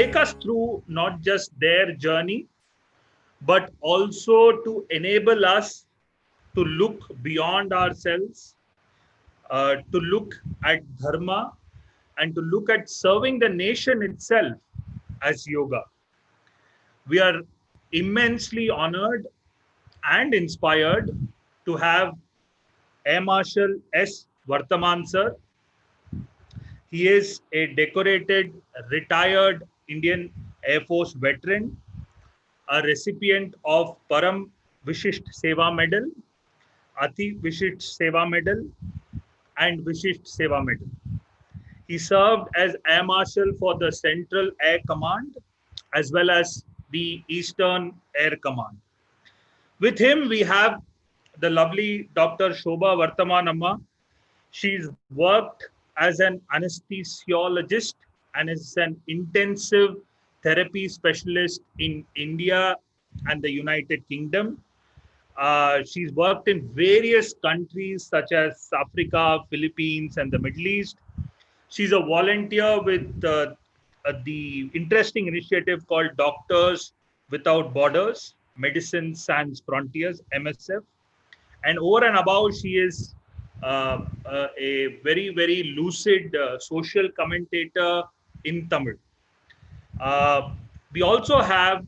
take us through not just their journey, but also to enable us to look beyond ourselves, to look at dharma, and to look at serving the nation itself as yoga. We are immensely honored and inspired to have Air Marshal S. Varthaman sir. He is a decorated, retired Indian Air Force veteran, a recipient of Param Vishit Seva Medal, Ati Vishit Seva Medal, and Vishit Seva Medal. He served as Air Marshal for the Central Air Command as well as the Eastern Air Command. With him, we have the lovely Dr. Shobha Varthaman Amma. She's worked as an anesthesiologist and is an intensive therapy specialist in India and the United Kingdom. She's worked in various countries such as Africa, Philippines, and the Middle East. She's a volunteer with the interesting initiative called Doctors Without Borders, Medicine Sans Frontiers, MSF. And over and above, she is a very, very lucid social commentator in Tamil. We also have,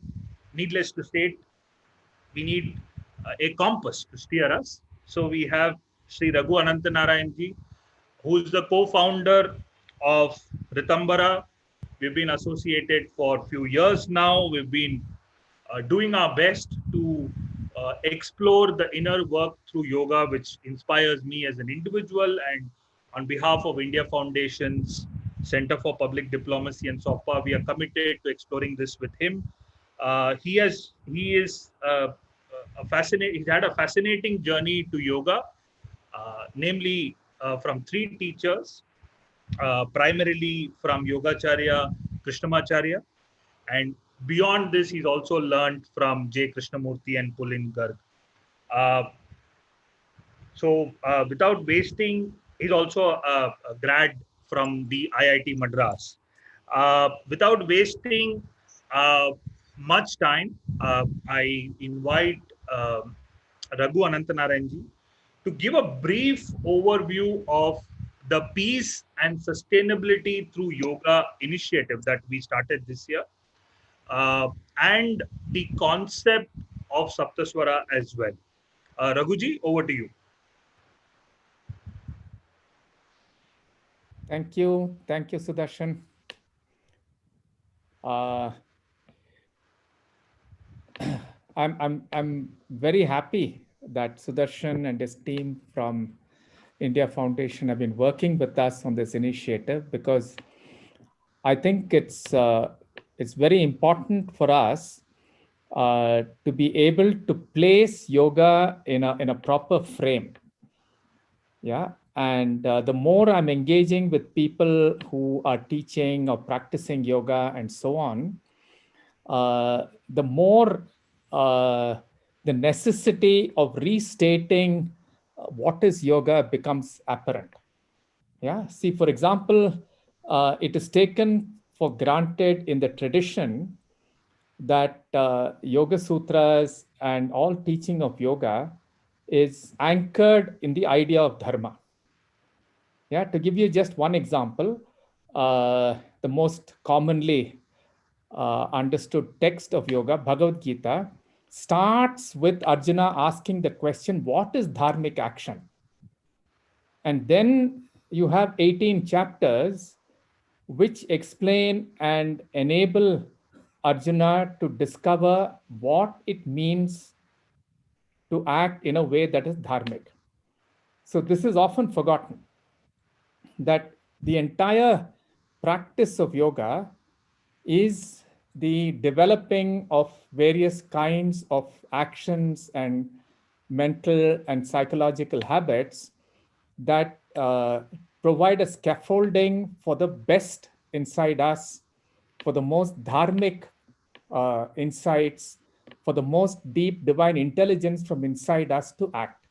needless to state, we need a compass to steer us. So we have Sri Raghu Ananthanarayanan, who is the co-founder of Ritambhara. We've been associated for a few years now. We've been doing our best to explore the inner work through yoga, which inspires me as an individual, and on behalf of India Foundation's Center for Public Diplomacy and SOPA, we are committed to exploring this with him. He's had a fascinating journey to yoga, namely from three teachers, primarily from Yogacharya Krishnamacharya, and beyond this, he's also learned from J. Krishnamurti and Pulin Garg. Without wasting, he's also a grad from the IIT Madras. Without wasting much time, I invite Raghu Ananthanarayanan to give a brief overview of the Peace and Sustainability Through Yoga initiative that we started this year, and the concept of Saptaswara as well. Raghuji, over to you. Thank you, Sudarshan. I'm very happy that Sudarshan and his team from India Foundation have been working with us on this initiative, because I think it's very important for us to be able to place yoga in a proper frame. Yeah, and the more I'm engaging with people who are teaching or practicing yoga and so on, the more the necessity of restating what is yoga becomes apparent. Yeah, see, for example, it is taken for granted in the tradition that Yoga Sutras and all teaching of yoga is anchored in the idea of dharma. Yeah, to give you just one example, the most commonly understood text of yoga, Bhagavad Gita, starts with Arjuna asking the question, what is dharmic action? And then you have 18 chapters which explain and enable Arjuna to discover what it means to act in a way that is dharmic. So this is often forgotten, that the entire practice of yoga is the developing of various kinds of actions and mental and psychological habits that provide a scaffolding for the best inside us, for the most dharmic insights, for the most deep divine intelligence from inside us to act.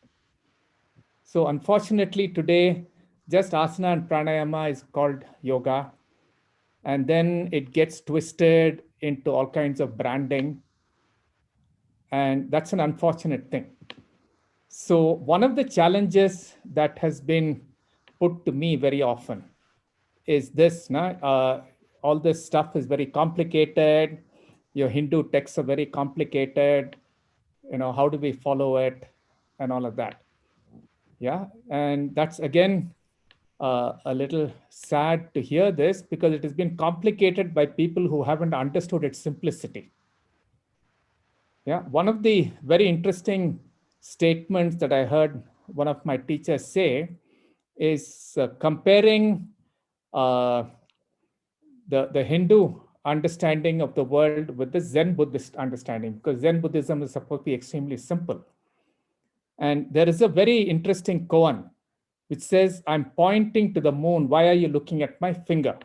So unfortunately today, just asana and pranayama is called yoga. and then it gets twisted into all kinds of branding. And that's an unfortunate thing. So one of the challenges that has been put to me very often is this, all this stuff is very complicated. Your Hindu texts are very complicated. How do we follow it and all of that? Yeah. And that's again a little sad to hear this, because it has been complicated by people who haven't understood its simplicity. Yeah. One of the very interesting statements that I heard one of my teachers say is comparing uh, the Hindu understanding of the world with the Zen Buddhist understanding, because Zen Buddhism is supposed to be extremely simple. And there is a very interesting koan which says, I'm pointing to the moon. Why are you looking at my finger?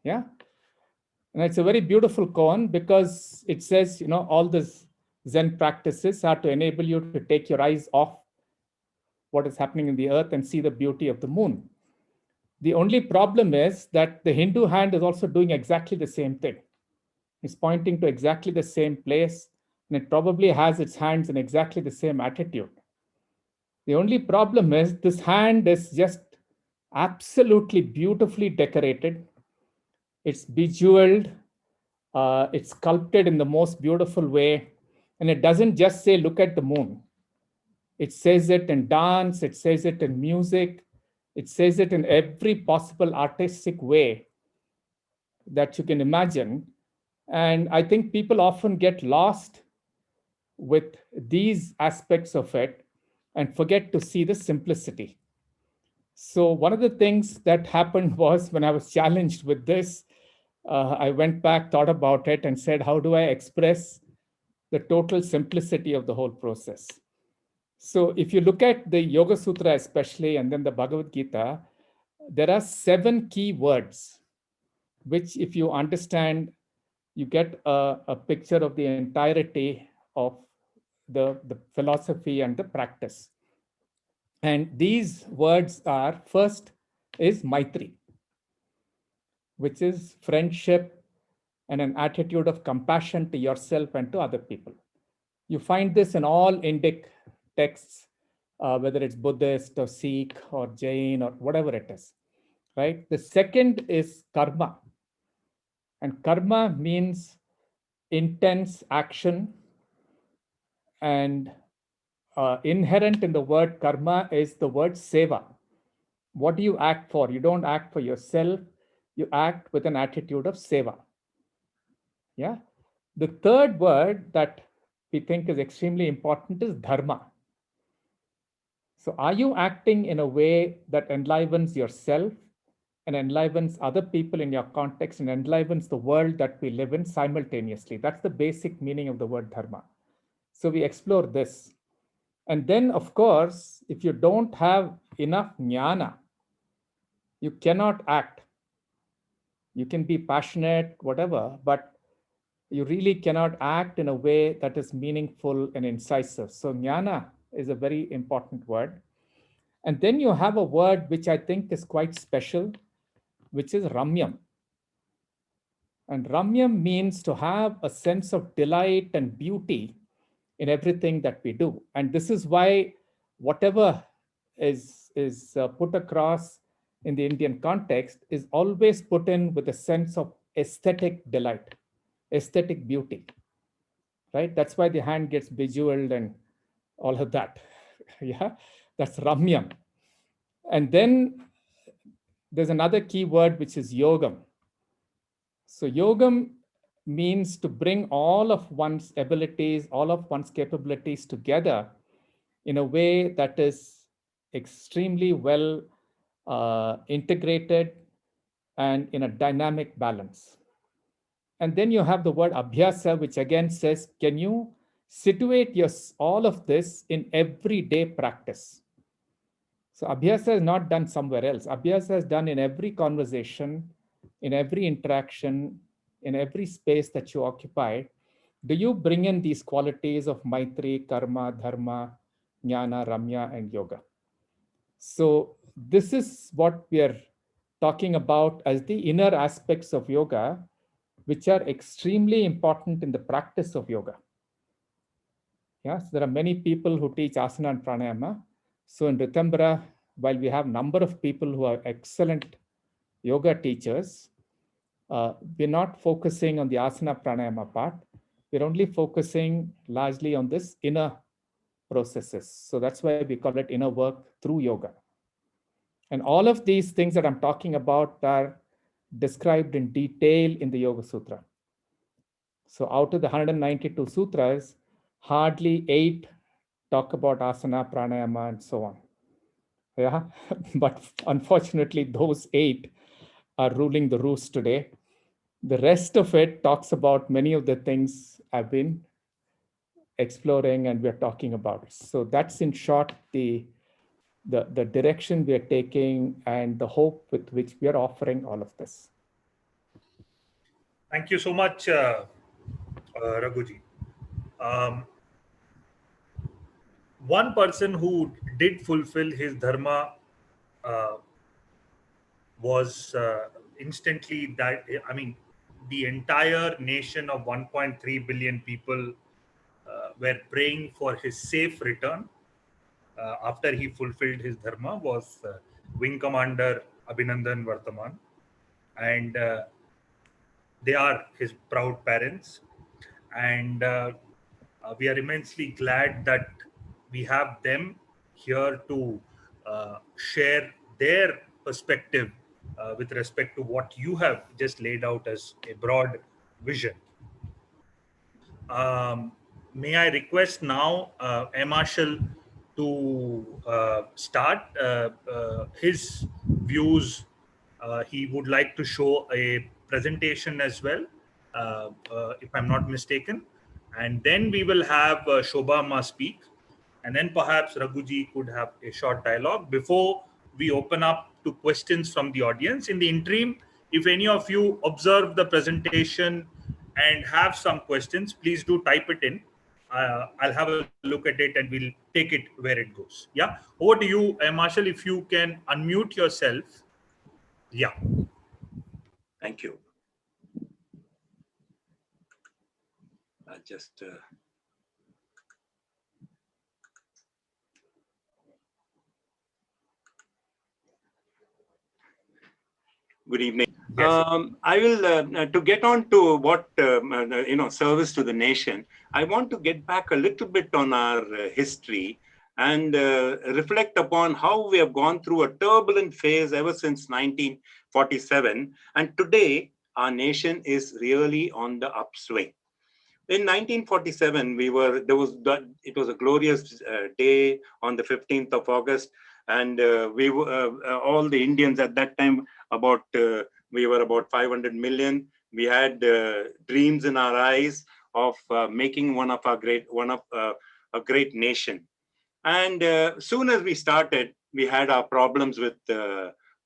Yeah. And it's a very beautiful koan, because it says, all these Zen practices are to enable you to take your eyes off what is happening in the earth and see the beauty of the moon. The only problem is that the Hindu hand is also doing exactly the same thing. It's pointing to exactly the same place, and it probably has its hands in exactly the same attitude. The only problem is this hand is just absolutely beautifully decorated. It's bejeweled, it's sculpted in the most beautiful way. And it doesn't just say, look at the moon. It says it in dance, it says it in music, it says it in every possible artistic way that you can imagine. And I think people often get lost with these aspects of it and forget to see the simplicity. So, one of the things that happened was when I was challenged with this, I went back, thought about it, and said, how do I express the total simplicity of the whole process? So, if you look at the Yoga Sutra, especially, and then the Bhagavad Gita, there are 7 key words, which, if you understand, you get a picture of the entirety of the philosophy and the practice. And these words are, first is Maitri, which is friendship and an attitude of compassion to yourself and to other people. You find this in all Indic texts, whether it's Buddhist or Sikh or Jain or whatever it is, right? The second is karma. And karma means intense action. And inherent in the word karma is the word seva. What do you act for? You don't act for yourself. You act with an attitude of seva. Yeah. The third word that we think is extremely important is dharma. So are you acting in a way that enlivens yourself and enlivens other people in your context and enlivens the world that we live in simultaneously? That's the basic meaning of the word dharma. So we explore this. And then, of course, if you don't have enough jnana, you cannot act. You can be passionate, whatever, but you really cannot act in a way that is meaningful and incisive. So jnana is a very important word. And then you have a word which I think is quite special, which is ramyam. And ramyam means to have a sense of delight and beauty in everything that we do. And this is why whatever is put across in the Indian context is always put in with a sense of aesthetic delight, aesthetic beauty, right? That's why the hand gets bejeweled and all of that. Yeah, that's ramyam. And then there's another key word, which is yogam. So yogam means to bring all of one's abilities, all of one's capabilities together in a way that is extremely well integrated and in a dynamic balance. And then you have the word abhyasa, which again says, can you situate all of this in everyday practice? So abhyasa is not done somewhere else. Abhyasa is done in every conversation, in every interaction, in every space that you occupy. Do you bring in these qualities of maitri, karma, dharma, jnana, ramya, and yoga? So this is what we are talking about as the inner aspects of yoga, which are extremely important in the practice of yoga. Yes, there are many people who teach asana and pranayama. So in Ritambhara, while we have number of people who are excellent yoga teachers, we're not focusing on the asana pranayama part. We're only focusing largely on this inner processes. So that's why we call it inner work through yoga. And all of these things that I'm talking about are described in detail in the Yoga Sutra. So out of the 192 sutras, hardly 8 talk about asana, pranayama, and so on. Yeah, but unfortunately, those 8 are ruling the roost today. The rest of it talks about many of the things I've been exploring and we're talking about. So that's in short the direction we are taking and the hope with which we are offering all of this. Thank you so much, Raghuji. One person who did fulfill his dharma uh, was instantly that, I mean, the entire nation of 1.3 billion people were praying for his safe return after he fulfilled his dharma was Wing Commander Abhinandan Varthaman. And they are his proud parents. And we are immensely glad that we have them here to share their perspective with respect to what you have just laid out as a broad vision. Um, may I request now Marshal to start his views. He would like to show a presentation as well, if I'm not mistaken. And then we will have Shobha Ma speak. And then perhaps Raghuji could have a short dialogue before we open up to questions from the audience. In the interim, if any of you observe the presentation and have some questions, please do type it in. I'll have a look at it and we'll take it where it goes. Yeah. Over to you, Marshal, if you can unmute yourself. Yeah. Thank you. I'll just... Good evening. Yes. I will, to get on to what, service to the nation, I want to get back a little bit on our history and reflect upon how we have gone through a turbulent phase ever since 1947. And today, our nation is really on the upswing. In 1947, it was a glorious day on the 15th of August. And we were, all the Indians at that time, we were about 500 million. We had dreams in our eyes of making a great nation. And soon as we started, we had our problems with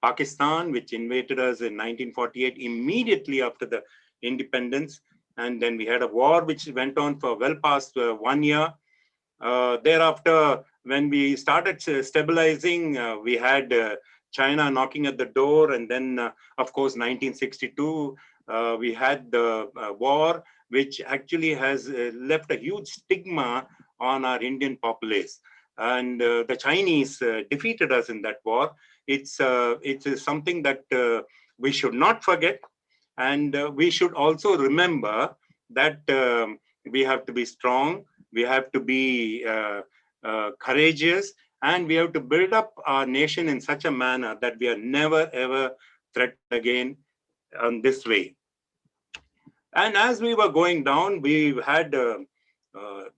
Pakistan, which invaded us in 1948, immediately after the independence. And then we had a war which went on for well past 1 year. Thereafter, when we started stabilizing, we had China knocking at the door. And then, of course, 1962, we had the war, which actually has left a huge stigma on our Indian populace. And the Chinese defeated us in that war. It's something that we should not forget. And we should also remember that we have to be strong, we have to be courageous, and we have to build up our nation in such a manner that we are never, ever threatened again on this way. And as we were going down, we had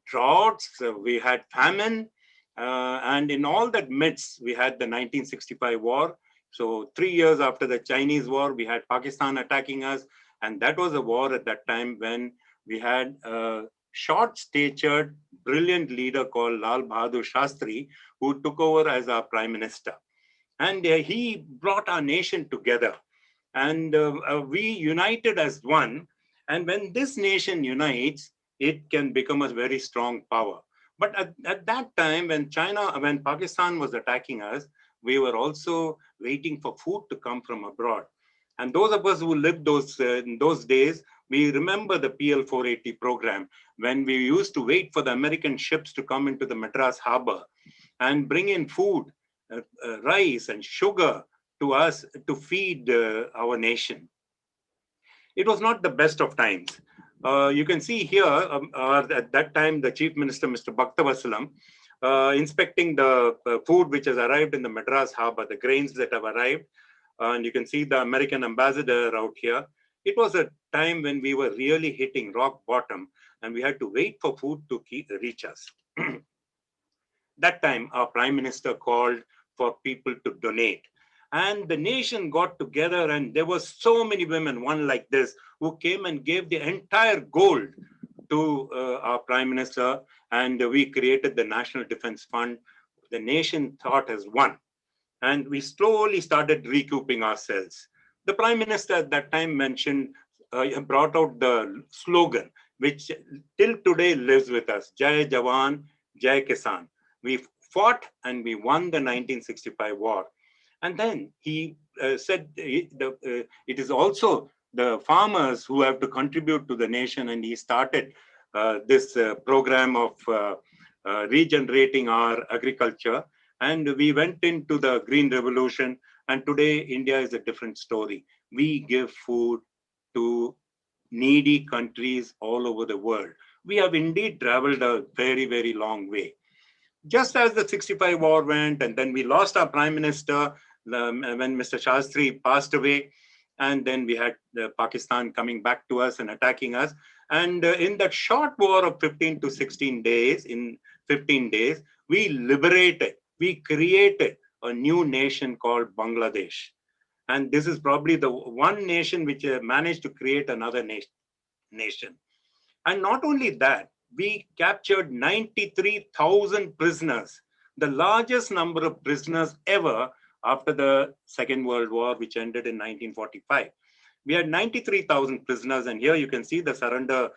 droughts, we had famine, and in all that midst, we had the 1965 war. So 3 years after the Chinese war, we had Pakistan attacking us. And that was a war at that time when we had a short-statured, brilliant leader called Lal Bahadur Shastri, who took over as our prime minister. And he brought our nation together. And we united as one. And when this nation unites, it can become a very strong power. But at that time, when Pakistan was attacking us, we were also waiting for food to come from abroad. And those of us who lived in those days, we remember the PL 480 program, when we used to wait for the American ships to come into the Madras harbor and bring in food, rice and sugar to us to feed our nation. It was not the best of times. You can see here, at that time, the Chief Minister, Mr. Bhaktavasalam, inspecting the food which has arrived in the Madras harbor, the grains that have arrived. And you can see the American ambassador out here. It was a time when we were really hitting rock bottom and we had to wait for food to reach us. That time, our Prime Minister called for people to donate. And the nation got together, and there were so many women, one like this, who came and gave the entire gold to our Prime Minister, and we created the National Defense Fund. The nation thought has won, and we slowly started recouping ourselves. The Prime Minister at that time mentioned, brought out the slogan, which till today lives with us, Jai Jawan, Jai Kisan. We fought and we won the 1965 war. And then he said it is also the farmers who have to contribute to the nation, and he started this program of regenerating our agriculture. And we went into the Green Revolution, and today India is a different story. We give food to needy countries all over the world. We have indeed traveled a very, very long way. Just as the 65 war went, and then we lost our Prime Minister when Mr. Shastri passed away, and then we had Pakistan coming back to us and attacking us. And in that short war of 15 to 16 days, in 15 days, we liberated, we created a new nation called Bangladesh. And this is probably the one nation which managed to create another nation. And not only that, we captured 93,000 prisoners, the largest number of prisoners ever after the Second World War, which ended in 1945. We had 93,000 prisoners, and here you can see the surrender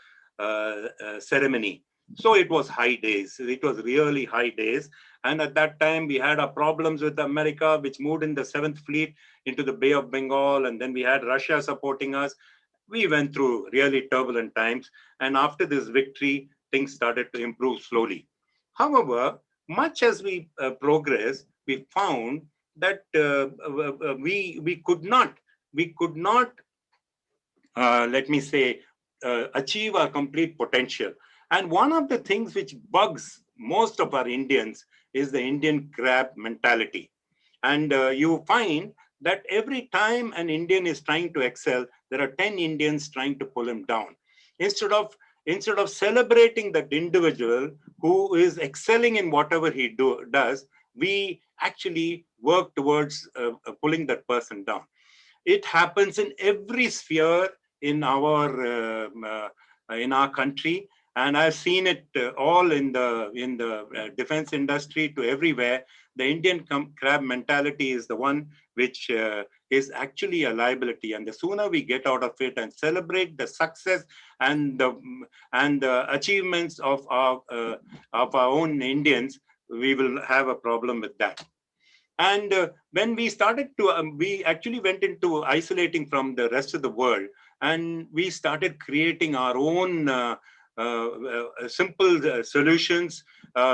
ceremony. So it was high days. It was really high days. And at that time, we had our problems with America, which moved in the 7th Fleet into the Bay of Bengal. And then we had Russia supporting us. We went through really turbulent times. And after this victory, things started to improve slowly. However, much as we progressed, we found that we could not, let me say, achieve our complete potential. And one of the things which bugs most of our Indians is the Indian crab mentality. And you find that every time an Indian is trying to excel, there are 10 Indians trying to pull him down. Instead of celebrating that individual who is excelling in whatever he does, we actually work towards pulling that person down. It happens in every sphere in our country, and I've seen it all in the defense industry to everywhere. The Indian crab mentality is the one which is actually a liability, and the sooner we get out of it and celebrate the success and the achievements of our own Indians, we will have a problem with that. And when we started to, we actually went into isolating from the rest of the world, and we started creating our own simple solutions,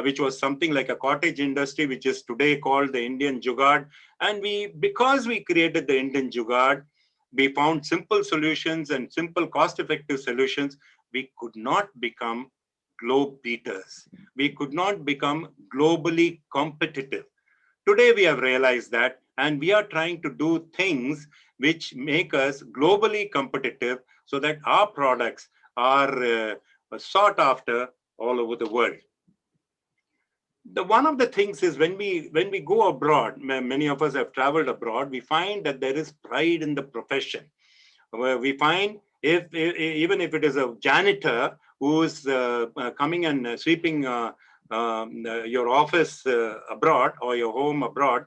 which was something like a cottage industry, which is today called the Indian Jugaad. And because we created the Indian Jugaad, we found simple solutions and simple cost-effective solutions. We could not become globe beaters. We could not become globally competitive. Today, we have realized that, and we are trying to do things which make us globally competitive so that our products are sought after all over the world. One of the things is when we go abroad, many of us have traveled abroad, we find that there is pride in the profession. We find even if it is a janitor who's coming and sweeping your office abroad or your home abroad,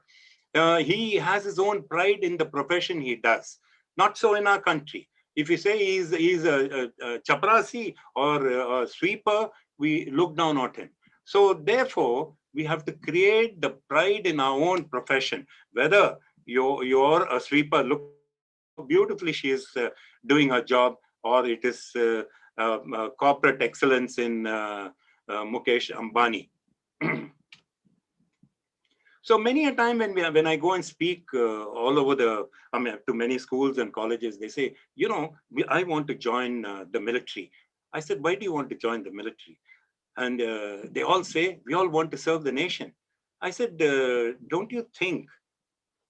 he has his own pride in the profession he does. Not so in our country. If you say he's a chaprasi or a sweeper, we look down on him. So therefore, we have to create the pride in our own profession. Whether you're a sweeper, look how beautifully she is doing her job, or it is corporate excellence in Mukesh Ambani. So many a time when I go and speak all over to many schools and colleges, they say, I want to join the military. I said, why do you want to join the military? And they all say, we all want to serve the nation. I said, don't you think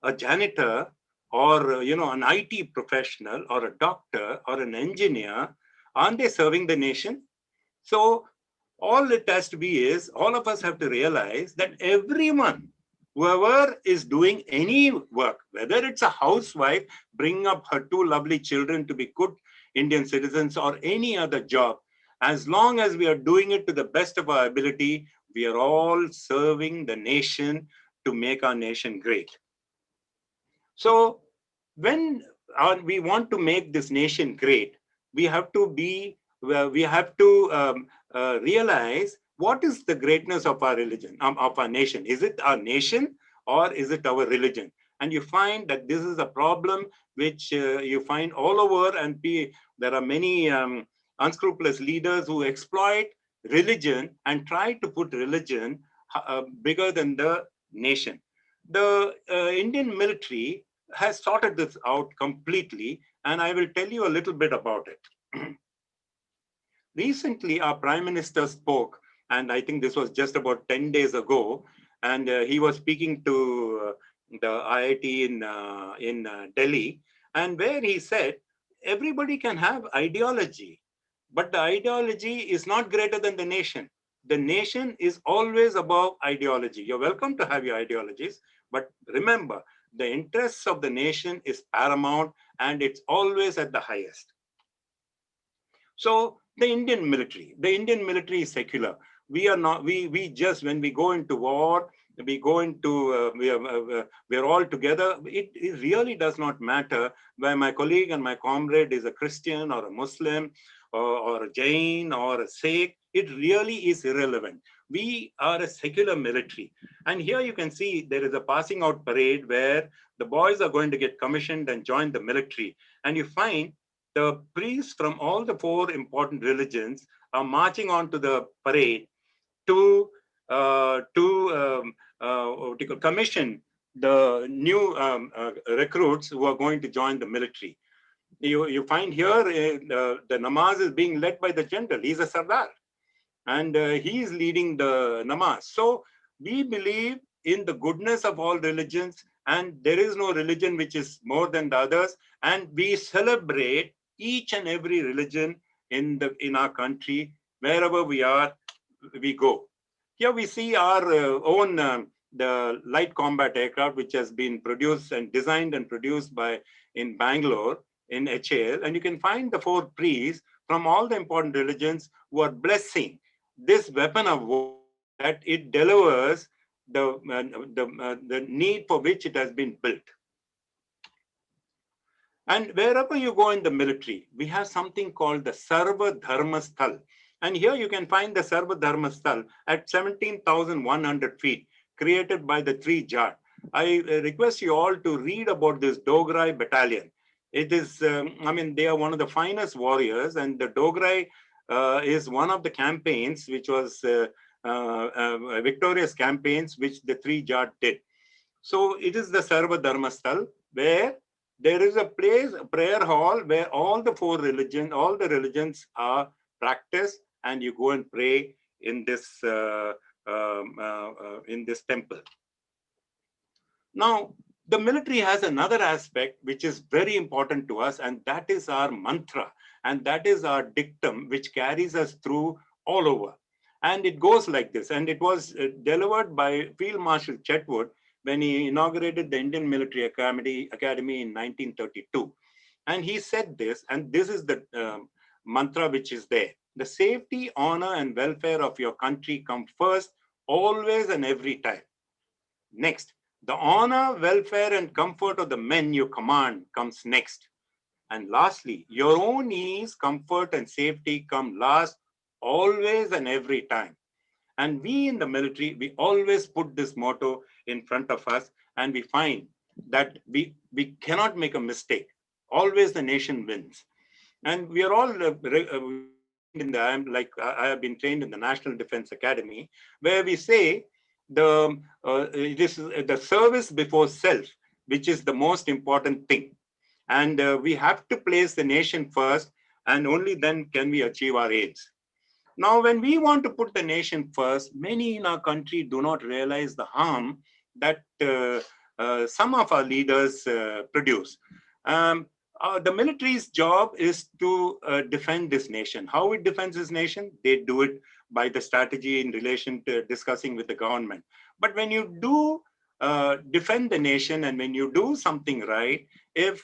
a janitor or, an IT professional or a doctor or an engineer, aren't they serving the nation? So all it has to be is, all of us have to realize that everyone, whoever is doing any work, whether it's a housewife bringing up her two lovely children to be good Indian citizens or any other job, as long as we are doing it to the best of our ability, we are all serving the nation to make our nation great. So when we want to make this nation great, we have to realize what is the greatness of our religion, of our nation. Is it our nation or is it our religion? And you find that this is a problem which you find all over, and there are many unscrupulous leaders who exploit religion and try to put religion bigger than the nation. The Indian military has sorted this out completely, and I will tell you a little bit about it. Recently, our Prime Minister spoke, and I think this was just about 10 days ago, and he was speaking to the IIT in Delhi, and where he said, everybody can have ideology, but the ideology is not greater than the nation. The nation is always above ideology. You're welcome to have your ideologies, but remember, the interests of the nation is paramount, and it's always at the highest. So the Indian military is secular. We are not, we just, when we go into war, we go into, we're all together. It really does not matter whether my colleague and my comrade is a Christian or a Muslim or a Jain or a Sikh. It really is irrelevant. We are a secular military. And here you can see there is a passing out parade where the boys are going to get commissioned and join the military. And you find the priests from all the four important religions are marching onto the parade to commission the new recruits who are going to join the military. You find here the namaz is being led by the general. He's a Sardar, and he is leading the namaz. So we believe in the goodness of all religions, and there is no religion which is more than the others. And we celebrate each and every religion in our country. Wherever we are, we go. Here we see our own the light combat aircraft, which has been produced and designed and produced in Bangalore in HAL, and you can find the four priests from all the important religions who are blessing this weapon of war, that it delivers the need for which it has been built. And wherever you go in the military, we have something called the Sarva Dharma Sthal. And here you can find the Sarva Dharma Sthal at 17,100 feet, created by the 3 Jat. I request you all to read about this Dograi battalion. It is, they are one of the finest warriors, and the Dograi is one of the campaigns which was victorious campaigns which the 3 Jat did. So it is the Sarva Dharma Sthal, where there is a place, a prayer hall, where all the religions are practiced, and you go and pray in this temple. Now, the military has another aspect which is very important to us, and that is our mantra, and that is our dictum, which carries us through all over. And it goes like this, and it was delivered by Field Marshal Chetwood when he inaugurated the Indian Military Academy in 1932. And he said this, and this is the mantra which is there. The safety, honor, and welfare of your country come first, always and every time. Next, the honor, welfare, and comfort of the men you command comes next. And lastly, your own ease, comfort, and safety come last, always and every time. And we in the military, we always put this motto in front of us, and we find that we cannot make a mistake. Always the nation wins. And we are all I have been trained in the National Defense Academy, where we say this is the service before self, which is the most important thing. And we have to place the nation first, and only then can we achieve our aims. Now, when we want to put the nation first, many in our country do not realize the harm that some of our leaders produce. The military's job is to defend this nation. How it defends this nation? They do it by the strategy in relation to discussing with the government. But when you do defend the nation, and when you do something right, if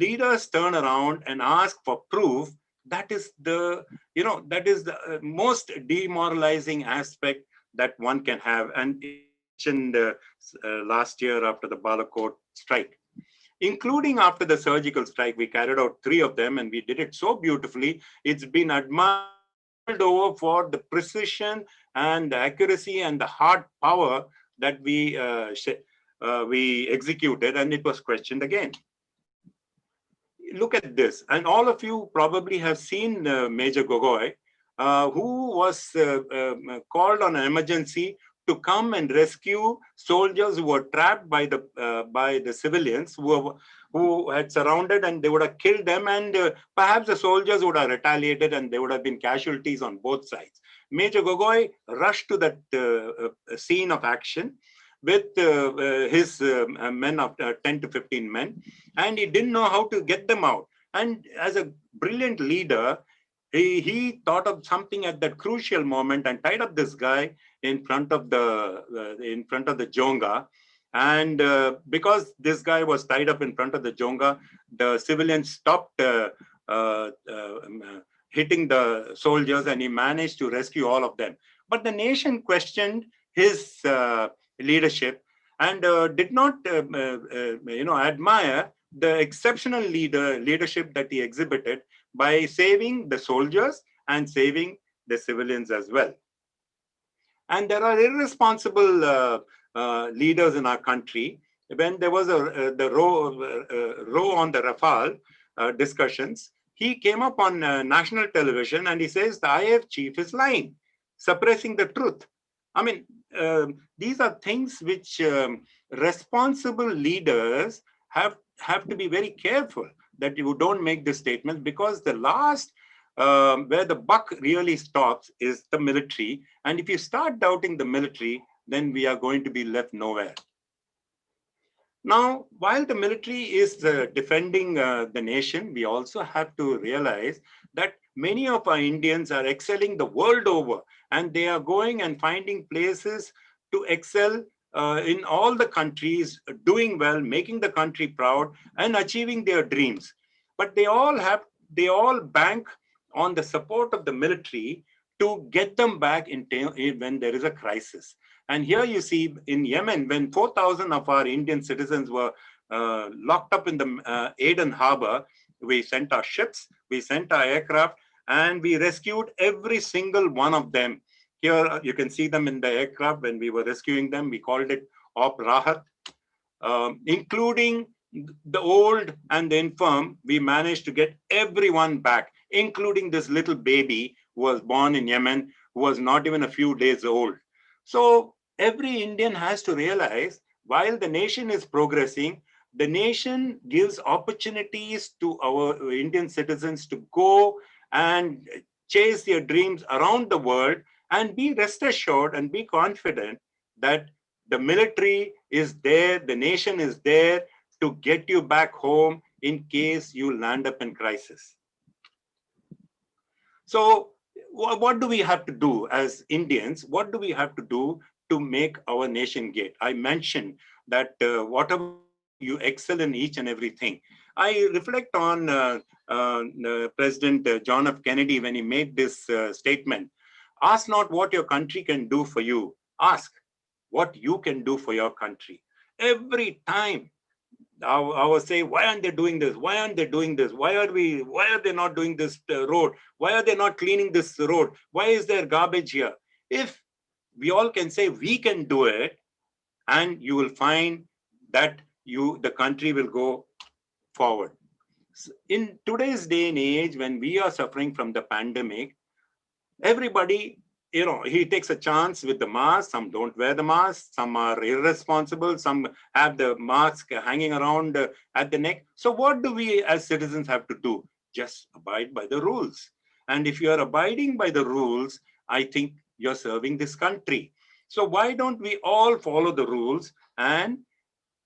leaders turn around and ask for proof, that is the most demoralizing aspect that one can have. And mentioned last year after the Balakot strike, including after the surgical strike, we carried out 3 of them, and we did it so beautifully. It's been admired over for the precision and the accuracy and the hard power that we executed, and it was questioned again. Look at this, and all of you probably have seen Major Gogoi, who was called on an emergency to come and rescue soldiers who were trapped by the civilians who had surrounded, and they would have killed them, and perhaps the soldiers would have retaliated, and there would have been casualties on both sides. Major Gogoi rushed to that scene of action with his men of 10 to 15 men, and he didn't know how to get them out. And as a brilliant leader, he thought of something at that crucial moment and tied up this guy in front of the jonga. And because this guy was tied up in front of the jonga, the civilians stopped hitting the soldiers, and he managed to rescue all of them. But the nation questioned his leadership and did not admire the exceptional leadership that he exhibited by saving the soldiers and saving the civilians as well. And there are irresponsible leaders in our country. When there was the row on the Rafale discussions, he came up on national television and he says the IAF chief is lying, suppressing the truth. I mean, these are things which responsible leaders have to be very careful that you don't make this statement, because the last where the buck really stops is the military. And if you start doubting the military, then we are going to be left nowhere. Now, while the military is defending the nation, we also have to realize that many of our Indians are excelling the world over, and they are going and finding places to excel in all the countries, doing well, making the country proud, and achieving their dreams. But they all bank on the support of the military to get them back when there is a crisis. And here you see in Yemen, when 4,000 of our Indian citizens were locked up in the Aden harbor, we sent our ships, we sent our aircraft, and we rescued every single one of them. Here you can see them in the aircraft. When we were rescuing them, we called it Op Rahat, including the old and the infirm. We managed to get everyone back, including this little baby who was born in Yemen, who was not even a few days old. So every Indian has to realize, while the nation is progressing, the nation gives opportunities to our Indian citizens to go and chase their dreams around the world, and be rest assured and be confident that the military is there, the nation is there to get you back home in case you land up in crisis. So what do we have to do as Indians? What do we have to do to make our nation great? I mentioned that whatever you excel in each and everything. I reflect on President John F. Kennedy when he made this statement. Ask not what your country can do for you. Ask what you can do for your country. Every time I will say, why aren't they doing this? Why aren't they doing this? Why are they not doing this road? Why are they not cleaning this road? Why is there garbage here? If we all can say we can do it, and you will find that the country will go forward. In today's day and age, when we are suffering from the pandemic, everybody, he takes a chance with the mask. Some don't wear the mask. Some are irresponsible. Some have the mask hanging around at the neck. So what do we as citizens have to do? Just abide by the rules. And if you are abiding by the rules, I think you're serving this country. So why don't we all follow the rules, and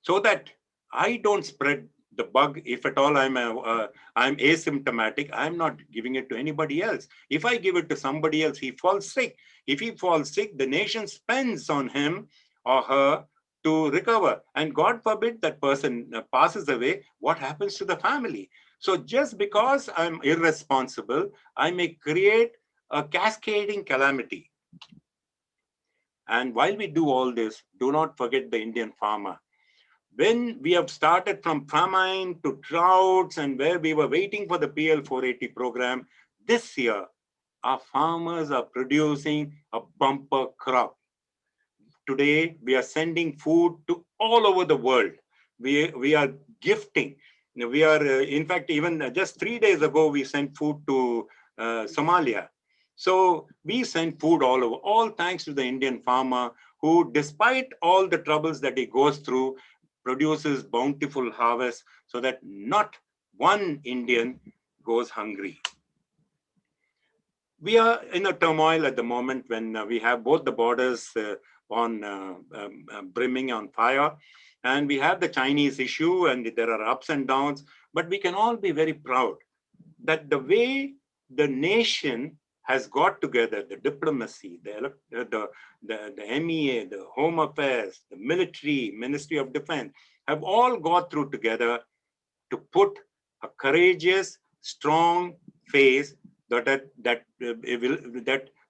so that I don't spread the bug? If at all I'm asymptomatic, I'm not giving it to anybody else. If I give it to somebody else, he falls sick. If he falls sick, the nation spends on him or her to recover. And God forbid that person passes away, what happens to the family? So just because I'm irresponsible, I may create a cascading calamity. And while we do all this, do not forget the Indian farmer. When we have started from famine to droughts, and where we were waiting for the PL 480 program, this year, our farmers are producing a bumper crop. Today, we are sending food to all over the world. We are gifting. We are, in fact, even just 3 days ago, we sent food to Somalia. So we send food all over, all thanks to the Indian farmer who, despite all the troubles that he goes through, produces bountiful harvest so that not one Indian goes hungry. We are in a turmoil at the moment when we have both the borders brimming on fire, and we have the Chinese issue, and there are ups and downs, but we can all be very proud that the way the nation has got together, the diplomacy, the MEA, the Home Affairs, the military, Ministry of Defense, have all got through together to put a courageous, strong face that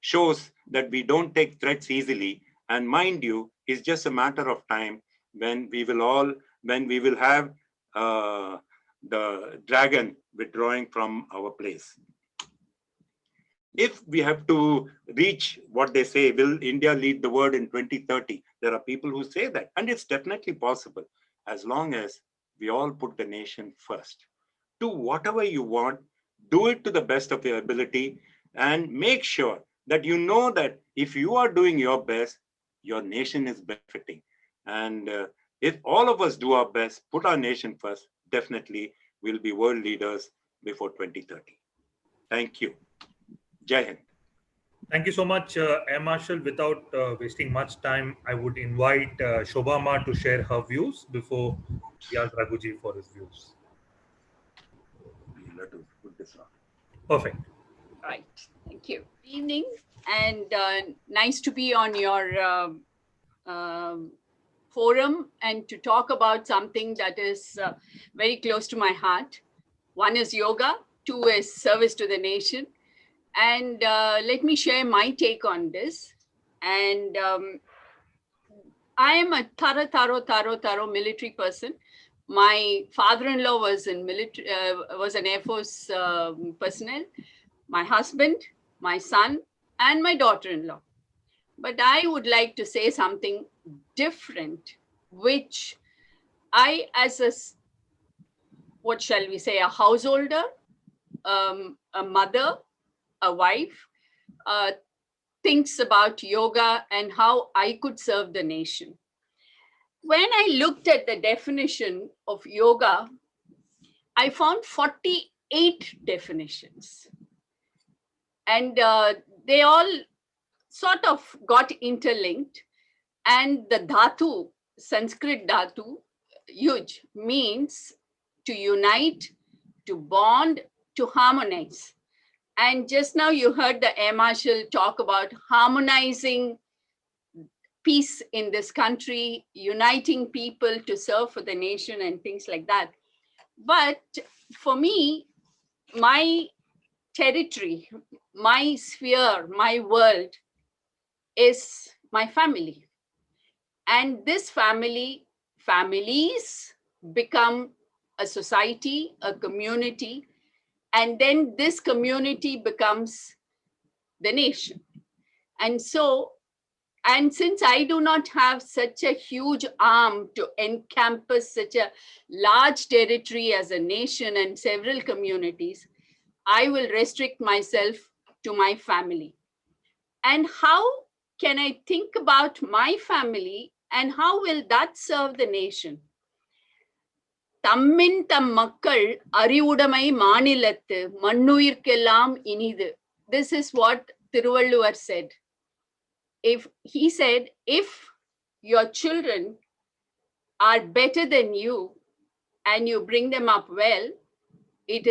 shows that we don't take threats easily. And mind you, it's just a matter of time when we will have the dragon withdrawing from our place. If we have to reach what they say, will India lead the world in 2030? There are people who say that, and it's definitely possible, as long as we all put the nation first. Do whatever you want, do it to the best of your ability, and make sure that you know that if you are doing your best, your nation is benefiting. And if all of us do our best, put our nation first, definitely we'll be world leaders before 2030. Thank you. Jai Hind. Thank you so much, Marshal. Without wasting much time, I would invite Shobha Ma to share her views before we ask Raghuji for his views. Perfect. Right. Thank you. Good evening, and nice to be on your forum and to talk about something that is very close to my heart. One is yoga, two is service to the nation. And let me share my take on this. And I am a thorough military person. My father-in-law was in military, was an Air Force personnel. My husband, my son, and my daughter-in-law. But I would like to say something different, which I, as a, what shall we say, a householder, a mother, a wife, thinks about yoga and how I could serve the nation. When I looked at the definition of yoga, I found 48 definitions. And they all sort of got interlinked. And the dhatu, Sanskrit dhatu, yuj, means to unite, to bond, to harmonize. And just now you heard the Air Marshal talk about harmonizing peace in this country, uniting people to serve for the nation and things like that. But for me, my territory, my sphere, my world is my family. And this families become a society, a community, and then this community becomes the nation. And so And since I do not have such a huge arm to encompass such a large territory as a nation and several communities, I will restrict myself to my family. And how can I think about my family and how will that serve the nation? தம்மின் தம் மக்கள் அறிவுடைமை மாநிலத்து மண்ணுயிர்க்கெல்லாம் இனிது. This is what Thiruvalluvar said. He said, if your children are better than you and you bring them up well, it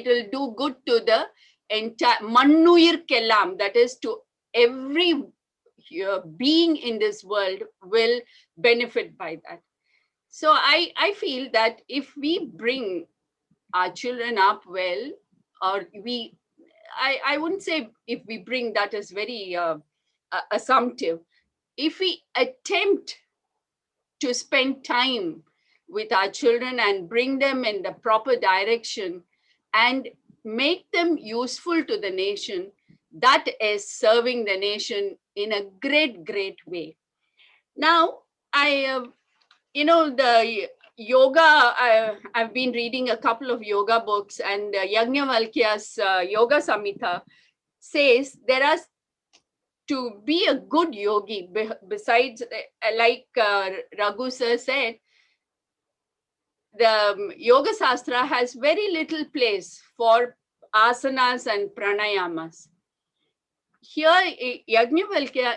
will do good to the entire mannuyirkellam, that is to every being in this world will benefit by that. So I feel that if we bring our children up well, or I wouldn't say if we bring, that is very assumptive. If we attempt to spend time with our children and bring them in the proper direction and make them useful to the nation, that is serving the nation in a great, great way. Now, the yoga, I've been reading a couple of yoga books, and Yajnavalkya's Yoga Samhita says there are, to be a good yogi, besides, like Raghu sir said, the Yoga Sastra has very little place for asanas and pranayamas. Here, Yajnavalkya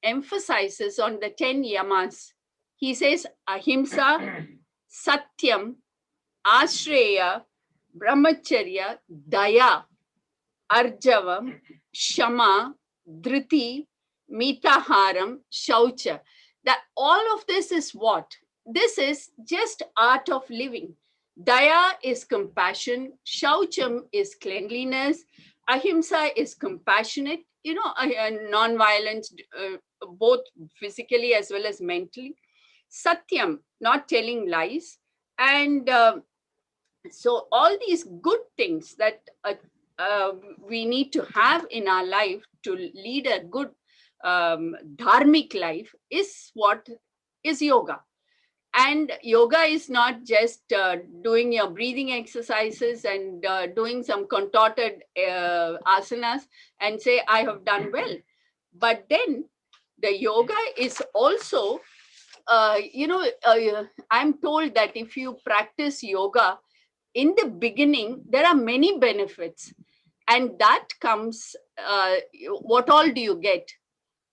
emphasizes on the 10 yamas. He says ahimsa, satyam, ashreya, brahmacharya, daya, arjavam, shama, dhriti, mitaharam, shaucha. That all of this is what? This is just art of living. Daya is compassion, shaucham is cleanliness, ahimsa is compassionate, non-violence, both physically as well as mentally. Satyam, not telling lies. And so all these good things that we need to have in our life to lead a good dharmic life is what is yoga. And yoga is not just doing your breathing exercises and doing some contorted asanas and say, I have done well. But then the yoga is also, I'm told that if you practice yoga, in the beginning, there are many benefits. And that comes, what all do you get?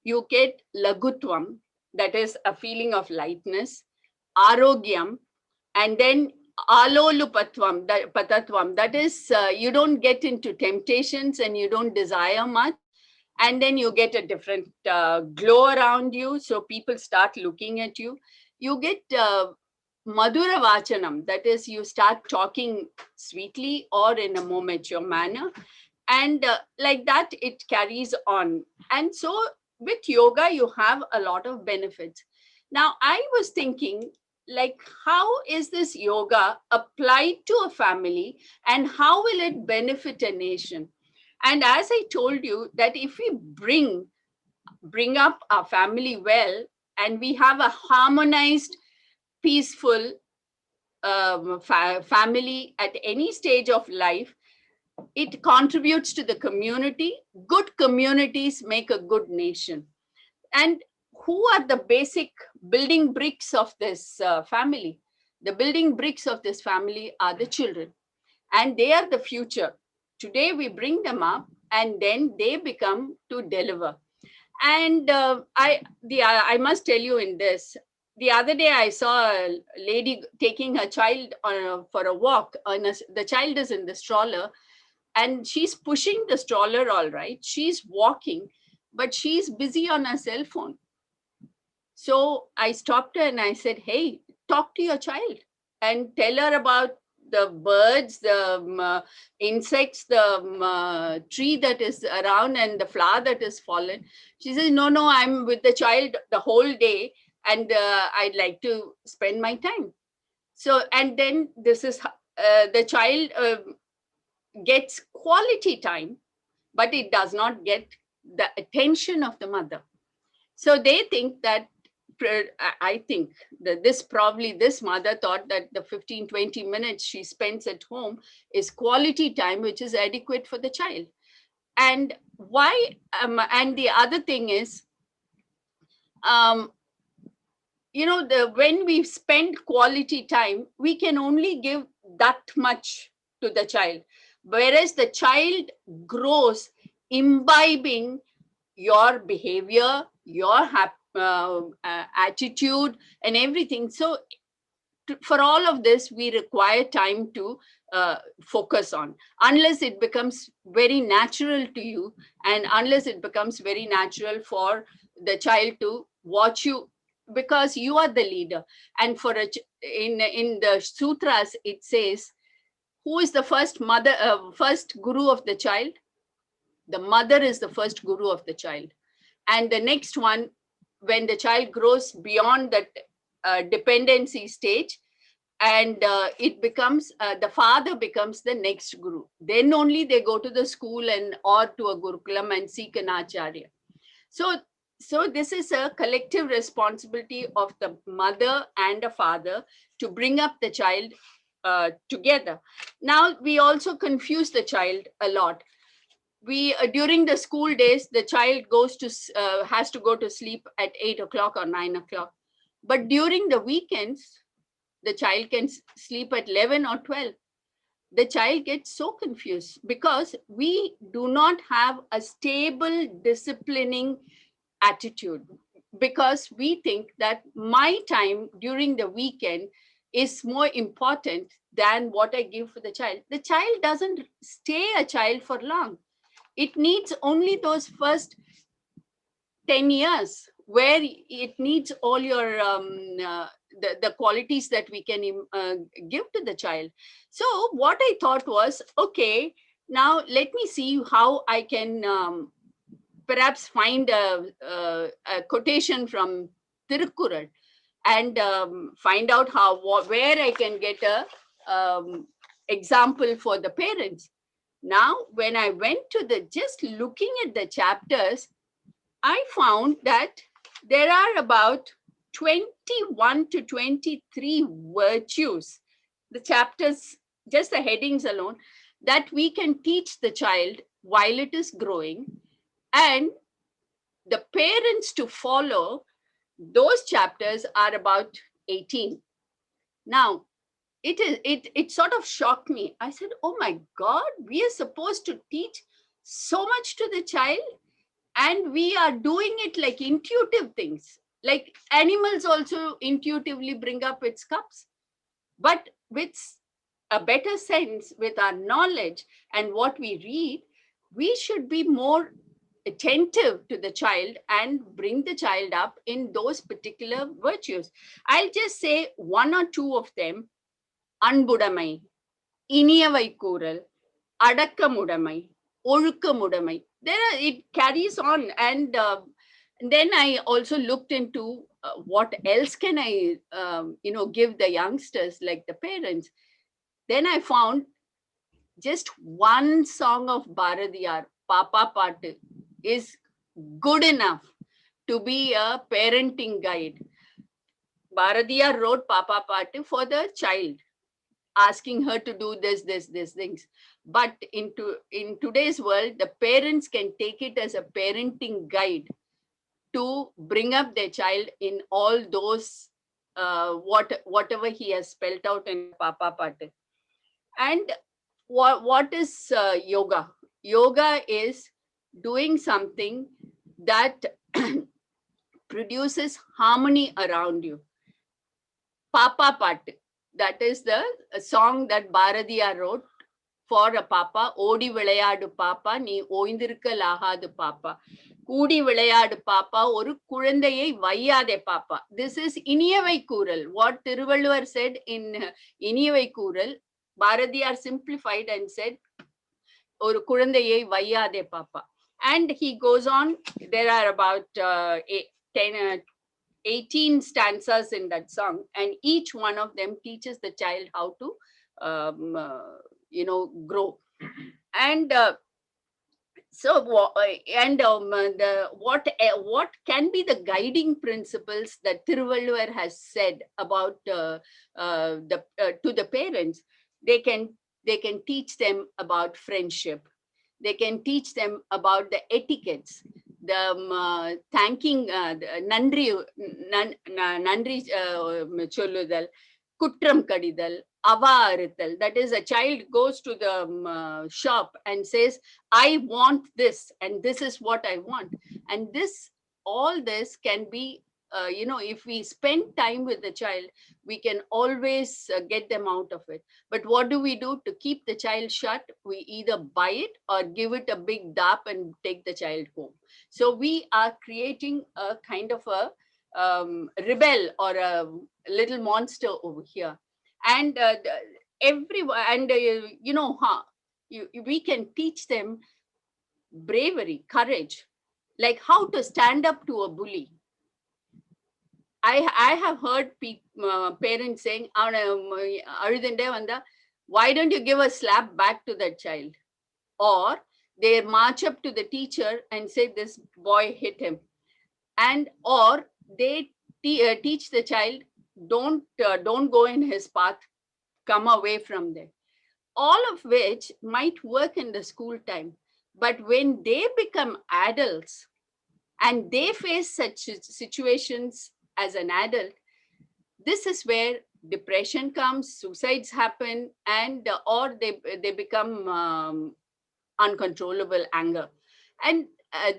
You get lagutvam, that is a feeling of lightness, arogyam, and then alolupatvam, patatvam, that is you don't get into temptations and you don't desire much. And then you get a different glow around you. So people start looking at you. You get madhura vachanam, that is you start talking sweetly or in a more mature manner. And like that, it carries on. And so with yoga, you have a lot of benefits. Now, I was thinking, like, how is this yoga applied to a family and how will it benefit a nation? And as I told you, that if we bring up our family well and we have a harmonized, peaceful family at any stage of life, it contributes to the community. Good communities make a good nation. And who are the basic building bricks of this family? The building bricks of this family are the children, and they are the future. Today we bring them up and then they become to deliver. And I must tell you in this, the other day I saw a lady taking her child for a walk. The child is in the stroller and she's pushing the stroller, all right. She's walking, but she's busy on her cell phone. So I stopped her and I said, hey, talk to your child and tell her about the birds, the insects, the tree that is around and the flower that is fallen. She says, no, I'm with the child the whole day and I'd like to spend my time. So, and then this is, the child gets quality time, but it does not get the attention of the mother. So they think that, I think that this mother thought that the 15-20 minutes she spends at home is quality time, which is adequate for the child. And why? And the other thing is, when we spend quality time, we can only give that much to the child. Whereas the child grows imbibing your behavior, your attitude, and everything. So for all of this, we require time to focus on, unless it becomes very natural to you, and unless it becomes very natural for the child to watch you, because you are the leader. And for in the sutras, it says, who is the first guru of the child? The mother is the first guru of the child. And the next one, when the child grows beyond that dependency stage, and it becomes, the father becomes the next guru. Then only they go to the school or to a gurukulam and seek an acharya. So this is a collective responsibility of the mother and a father to bring up the child together. Now, we also confuse the child a lot. We during the school days, the child has to go to sleep at 8 o'clock or 9 o'clock. But during the weekends, the child can sleep at 11 or 12. The child gets so confused because we do not have a stable disciplining attitude, because we think that my time during the weekend is more important than what I give for the child. The child doesn't stay a child for long. It needs only those first 10 years where it needs all your the qualities that we can give to the child. So what I thought was, okay, now let me see how I can perhaps find a quotation from Tirukkural and find out where I can get a example for the parents. Now, when I went to just looking at the chapters, I found that there are about 21 to 23 virtues, the chapters, just the headings alone, that we can teach the child while it is growing, and the parents to follow. Those chapters are about 18. Now, it sort of shocked me. I said, oh my God, we are supposed to teach so much to the child, and we are doing it like intuitive things. Like animals also intuitively bring up its cubs, but with a better sense, with our knowledge and what we read, we should be more attentive to the child and bring the child up in those particular virtues. I'll just say one or two of them. Anbudamai, Iniyavai Kural, Adakkamudamai, Olukkamudamai. It carries on. And then I also looked into what else can I give the youngsters, like the parents. Then I found just one song of Bharadiyar, Papa Paattu, is good enough to be a parenting guide. Bharadiyar wrote Papa Paattu for the child, asking her to do these things. But in today's world, the parents can take it as a parenting guide to bring up their child in all those, whatever he has spelled out in Papa Paattu. And what is yoga? Yoga is doing something that produces harmony around you. Papa Paattu, that is the song that Bharadiyar wrote for a papa. Odi vilayadu papa, nee oindirukkalagadu papa. Kudi vilayadu papa, oru kulandayai vaiyade papa. This is Iniyavai Kural. What Thiruvalluvar said in Iniyavai Kural, Bharadiyar simplified and said, oru kulandayai vaiyade papa. And he goes on. There are about 18 stanzas in that song, and each one of them teaches the child how to grow. And So, what can be the guiding principles that Thiruvalluvar has said about to the parents? They can teach them about friendship. They can teach them about the etiquettes, the thanking, nandri solludal, kutram kadidal, ava aruthal. That is, a child goes to the shop and says, I want this, and this is what I want. And all this can be, if we spend time with the child, we can always get them out of it. But what do we do to keep the child shut? We either buy it or give it a big dap and take the child home. So we are creating a kind of a rebel or a little monster over here. And we can teach them bravery, courage, like how to stand up to a bully. I have heard parents saying, why don't you give a slap back to that child? Or they march up to the teacher and say, this boy hit him. And or they teach the child, don't go in his path, come away from there. All of which might work in the school time. But when they become adults and they face such situations as an adult, this is where depression comes, suicides happen, and or they become uncontrollable anger. And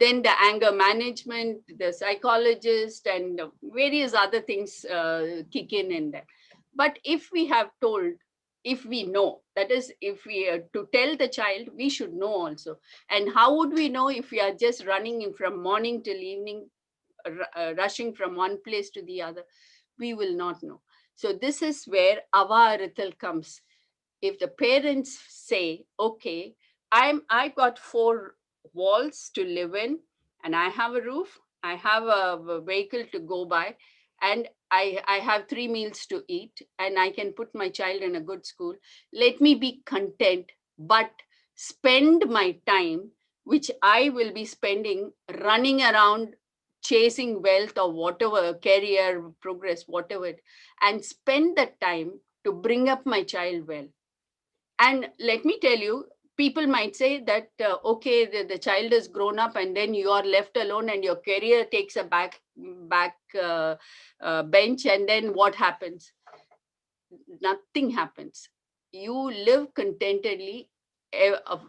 then the anger management, the psychologist, and various other things kick in there. But if we have told, if we know, that is, if we to tell the child, we should know also. And how would we know if we are just running from morning till evening, rushing from one place to the other? We will not know. So this is where Ava Arital comes. If the parents say, okay, I got 4 walls to live in, and I have a roof, I have a vehicle to go by, and I have 3 meals to eat, and I can put my child in a good school. Let me be content, but spend my time, which I will be spending running around chasing wealth or whatever, career, progress, whatever, and spend the time to bring up my child well. And let me tell you, people might say that, okay, the child is grown up and then you are left alone and your career takes a back bench, and then what happens? Nothing happens. You live contentedly ever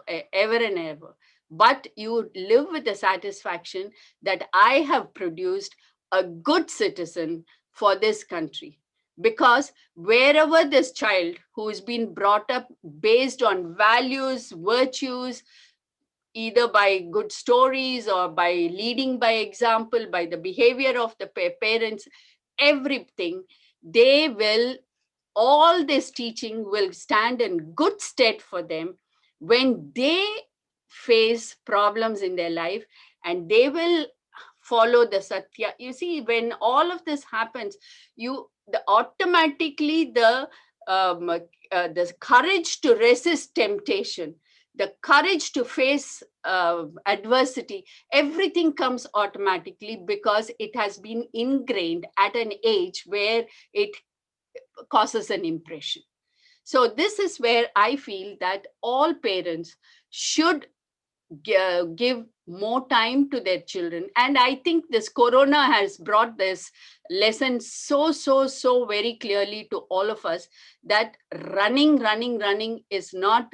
and ever, but you live with the satisfaction that I have produced a good citizen for this country. Because wherever this child who has been brought up based on values, virtues, either by good stories or by leading by example, by the behavior of the parents, everything, they will, all this teaching will stand in good stead for them when they face problems in their life, and they will follow the satya. You see, when all of this happens, automatically the courage to resist temptation, the courage to face adversity, everything comes automatically, because it has been ingrained at an age where it causes an impression. So this is where I feel that all parents should give more time to their children. And I think this corona has brought this lesson so very clearly to all of us, that running is not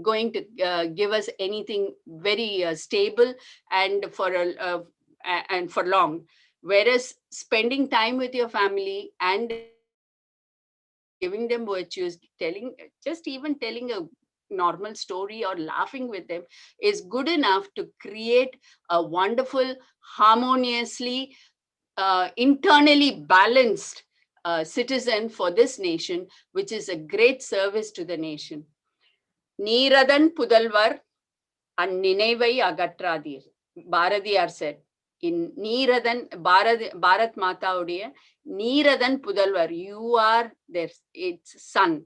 going to give us anything very stable and for long. Whereas spending time with your family and giving them virtues, even telling a normal story or laughing with them is good enough to create a wonderful, harmoniously, internally balanced citizen for this nation, which is a great service to the nation. Neeradan Pudalvar Ninevai Agatradir, Bharadiyar said. In Neeradan, Bharat Mata Udiya, Neeradan Pudalvar, you are its son.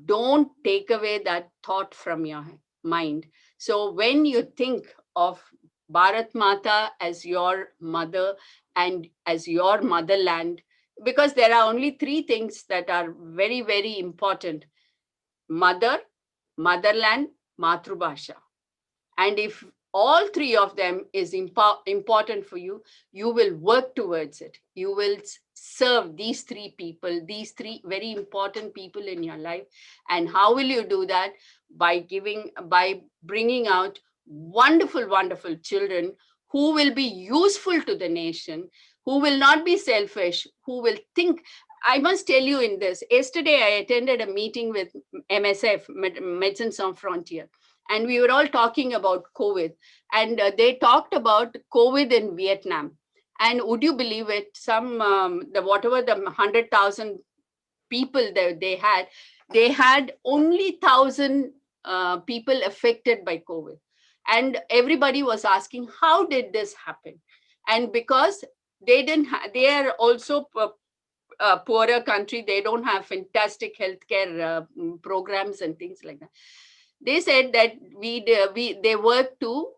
Don't take away that thought from your mind. So when you think of Bharat Mata as your mother and as your motherland, because there are only three things that are very, very important: mother, motherland, Matrubhasha. And if all three of them is important for you, you will work towards it. You will serve these three people, these three very important people in your life. And how will you do that? By bringing out wonderful, wonderful children who will be useful to the nation, who will not be selfish, who will think. I must tell you in this, yesterday I attended a meeting with MSF, Medicine Sans Frontier, and we were all talking about COVID, and they talked about COVID in Vietnam. And would you believe it? Whatever the 100,000 people that they had only 1,000 people affected by COVID. And everybody was asking, how did this happen? And because they are also a poorer country, they don't have fantastic healthcare programs and things like that. They said that they worked to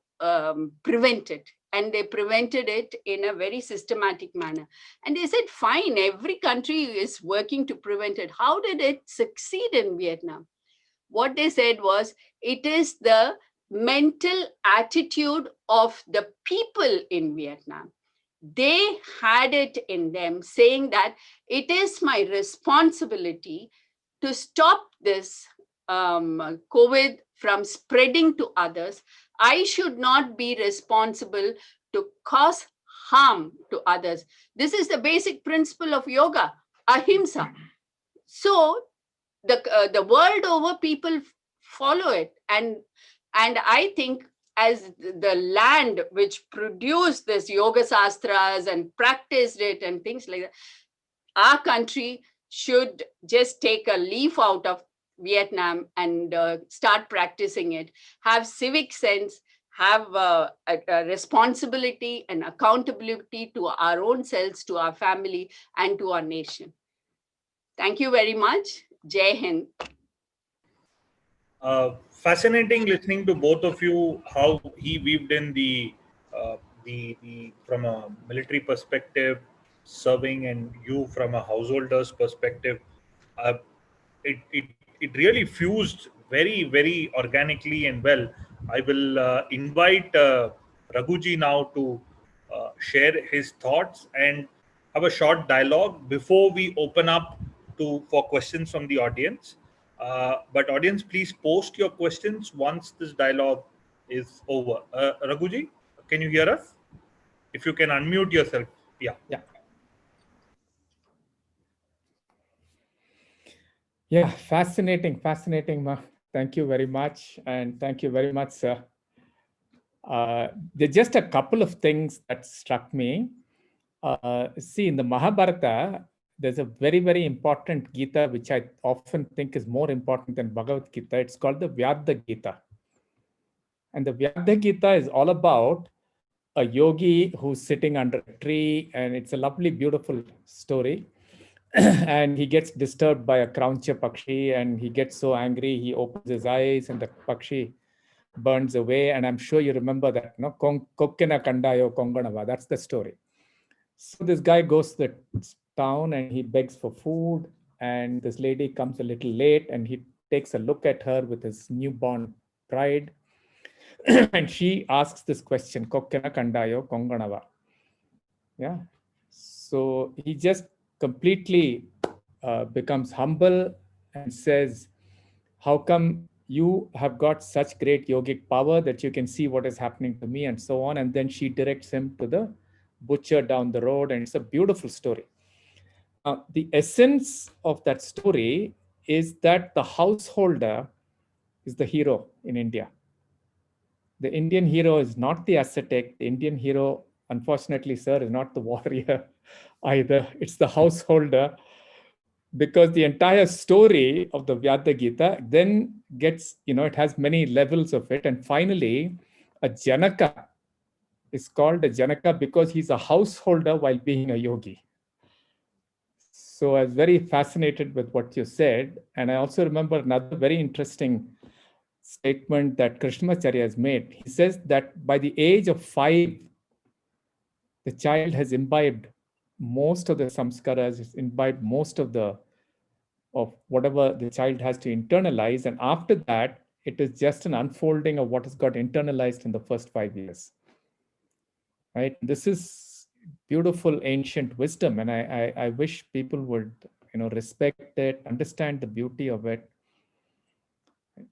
prevent it, and they prevented it in a very systematic manner. And they said, fine, every country is working to prevent it. How did it succeed in Vietnam? What they said was, it is the mental attitude of the people in Vietnam. They had it in them, saying that it is my responsibility to stop this COVID from spreading to others. I should not be responsible to cause harm to others. This is the basic principle of yoga, ahimsa. So the world over, people follow it. And I think, as the land which produced this yoga sastras and practiced it and things like that, our country should just take a leaf out of Vietnam and start practicing it, have civic sense, have a responsibility and accountability to our own selves, to our family, and to our nation. Thank you very much. Jai Hind. Fascinating listening to both of you, how he weaved in the from a military perspective, serving, and you from a householder's perspective. It really fused very, very organically and well. I will invite Raghuji now to share his thoughts and have a short dialogue before we open up for questions from the audience. But audience, please post your questions once this dialogue is over. Raghuji, can you hear us? If you can unmute yourself. Yeah. Yeah, fascinating. Thank you very much. And thank you very much, sir. There's just a couple of things that struck me. See, in the Mahabharata, there's a very, very important Gita, which I often think is more important than Bhagavad Gita. It's called the Vyadha Gita. And the Vyadha Gita is all about a yogi who's sitting under a tree, and it's a lovely, beautiful story. And he gets disturbed by a Krauncha Pakshi, and he gets so angry, he opens his eyes, and the Pakshi burns away. And I'm sure you remember that, no? Kokkena Kandayo Konganava. That's the story. So this guy goes to the town and he begs for food, and this lady comes a little late, and he takes a look at her with his newborn pride. And she asks this question, Kokkena Kandayo Konganava. Yeah. So he just completely becomes humble and says, how come you have got such great yogic power that you can see what is happening to me, and so on. And then she directs him to the butcher down the road, and it's a beautiful story. The essence of that story is that the householder is the hero in India. The Indian hero is not the ascetic. The Indian hero, unfortunately, sir, is not the warrior either. It's the householder, because the entire story of the Vyadha Gita then gets, it has many levels of it. And finally, a Janaka is called a Janaka because he's a householder while being a yogi. So I was very fascinated with what you said. And I also remember another very interesting statement that Krishnamacharya has made. He says that by the age of 5, the child has imbibed most of the samskaras, has imbibed most of whatever the child has to internalize. And after that, it is just an unfolding of what has got internalized in the first 5 years. Right? This is beautiful ancient wisdom. And I wish people would, respect it, understand the beauty of it.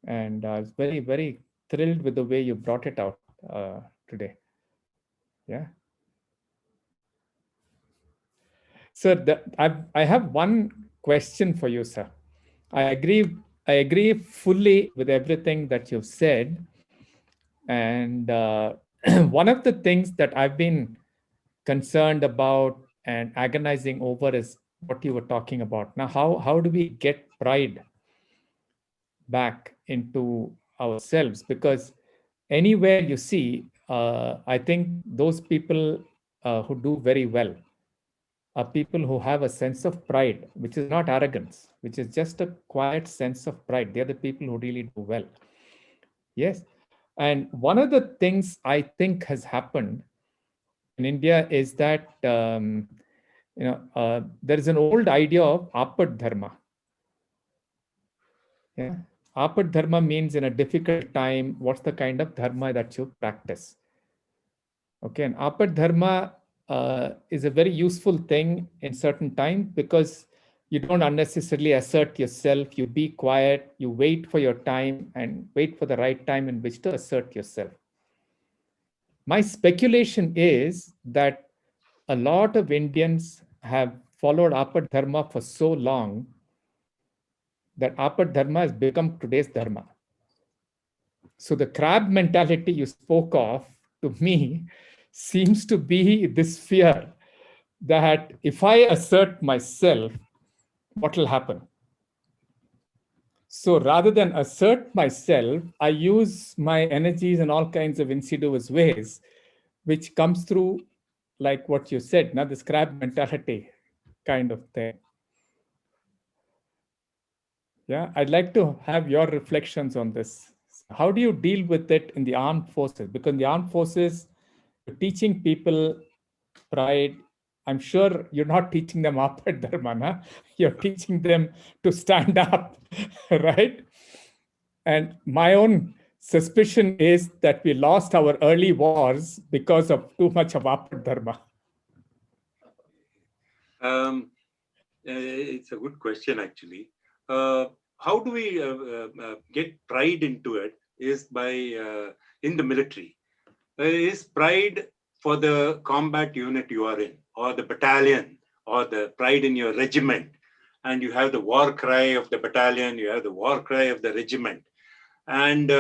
And I was very, very thrilled with the way you brought it out today. Yeah. Sir, I have one question for you, sir. I agree fully with everything that you've said. And one of the things that I've been concerned about and agonizing over is what you were talking about. Now, how do we get pride back into ourselves? Because anywhere you see, I think those people who do very well are people who have a sense of pride, which is not arrogance, which is just a quiet sense of pride. They're the people who really do well. Yes. And one of the things I think has happened in India is that, there is an old idea of apad dharma. Yeah. Apad dharma means in a difficult time, what's the kind of dharma that you practice? Okay. And apad dharma is a very useful thing in certain times because you don't unnecessarily assert yourself. You be quiet, you wait for your time and wait for the right time in which to assert yourself. My speculation is that a lot of Indians have followed apad dharma for so long that apad dharma has become today's dharma. So the crab mentality you spoke of, to me, seems to be this fear that if I assert myself, what will happen? So rather than assert myself, I use my energies in all kinds of insidious ways, which comes through, like what you said, now this crab mentality kind of thing. Yeah, I'd like to have your reflections on this. How do you deal with it in the armed forces? Because in the armed forces, you're teaching people pride. I'm sure you're not teaching them apad dharma, na? You're teaching them to stand up, right? And my own suspicion is that we lost our early wars because of too much of apad dharma. It's a good question, actually. How do we get pride into it is by, in the military, is pride for the combat unit you are in, or the battalion, or the pride in your regiment. And you have the war cry of the battalion, you have the war cry of the regiment. And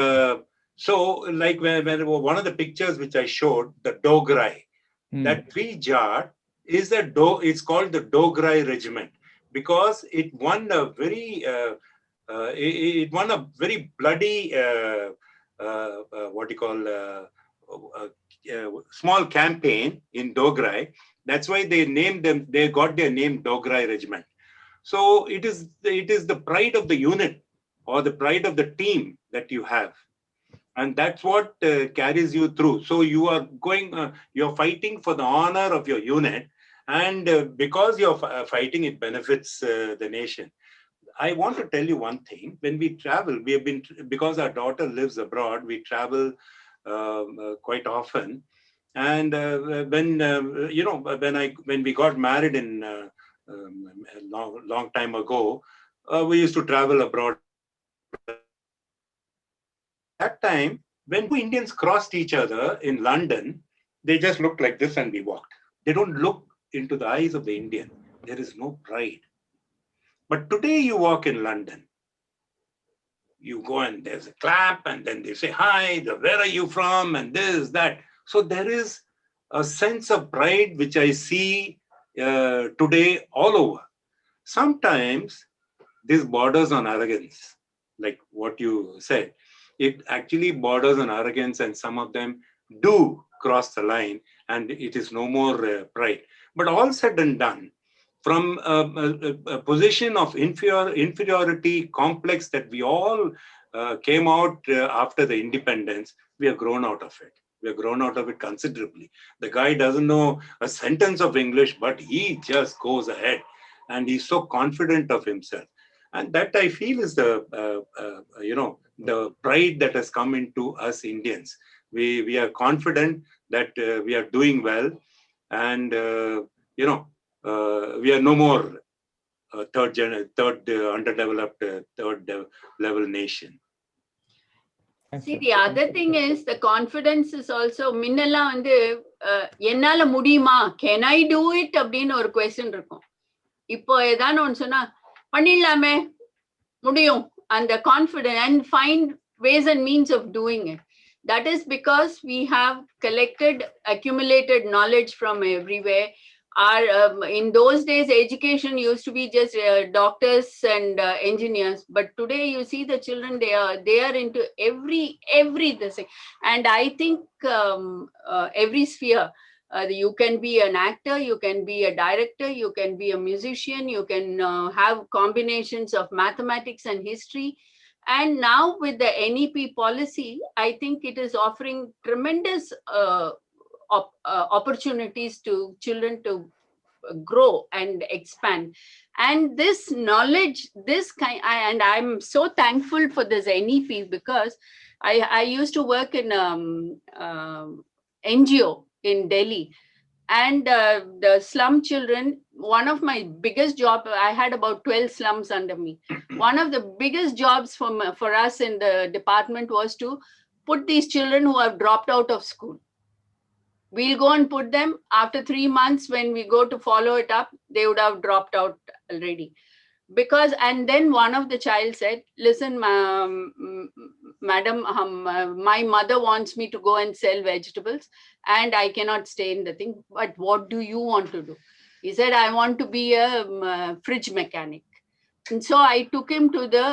so, like when one of the pictures which I showed, the Dograi, that 3 jar is it's called the Dograi regiment because it won a very bloody small campaign in Dograi. That's why they named them. They got their name Dograi regiment. So it is the pride of the unit or the pride of the team that you have. And that's what carries you through. So you are you're fighting for the honor of your unit. And because you're fighting, it benefits the nation. I want to tell you one thing. When we travel, we have been, because our daughter lives abroad, we travel quite often. And when we got married in a long time ago, we used to travel abroad. That time, when 2 Indians crossed each other in London, they just looked like this and we walked. They don't look into the eyes of the Indian. There is no pride. But today you walk in London, you go and there's a clap and then they say, hi, where are you from? And this, that. So there is a sense of pride which I see today all over. Sometimes this borders on arrogance, like what you said. It actually borders on arrogance, and some of them do cross the line, and it is no more pride. But all said and done, from a position of inferiority complex that we all came out after the independence, we have grown out of it. We have grown out of it considerably. The guy doesn't know a sentence of English, but he just goes ahead and he's so confident of himself. And that I feel is the, the pride that has come into us Indians. We are confident that we are doing well, and we are no more third underdeveloped third level nation. See, the other thing is the confidence is also minnala வந்து என்னால முடியுமா, can I do it அப்படின்னு ஒரு question இருக்கும். இப்போ ஏதான ஒன்று சொன்னா பண்ணிடலாமே, முடியும், அந்த confidence, and find ways and means of doing it. That is because we have accumulated knowledge from everywhere. In those days, education used to be just doctors and engineers, but today you see the children, they are into every this thing. And I think every sphere, you can be an actor, you can be a director, you can be a musician, you can have combinations of mathematics and history. And now with the NEP policy, I think it is offering tremendous opportunities to children to grow and expand. And this knowledge, and I'm so thankful for this NEP, because I used to work in NGO in Delhi, and the slum children, one of my biggest jobs, I had about 12 slums under me. One of the biggest jobs for us in the department was to put these children who have dropped out of school. We'll go and put them. After 3 months, when we go to follow it up, they would have dropped out already. And then one of the child said, listen, madam, my mother wants me to go and sell vegetables and I cannot stay in the thing. But what do you want to do? He said, I want to be a fridge mechanic. And so I took him to the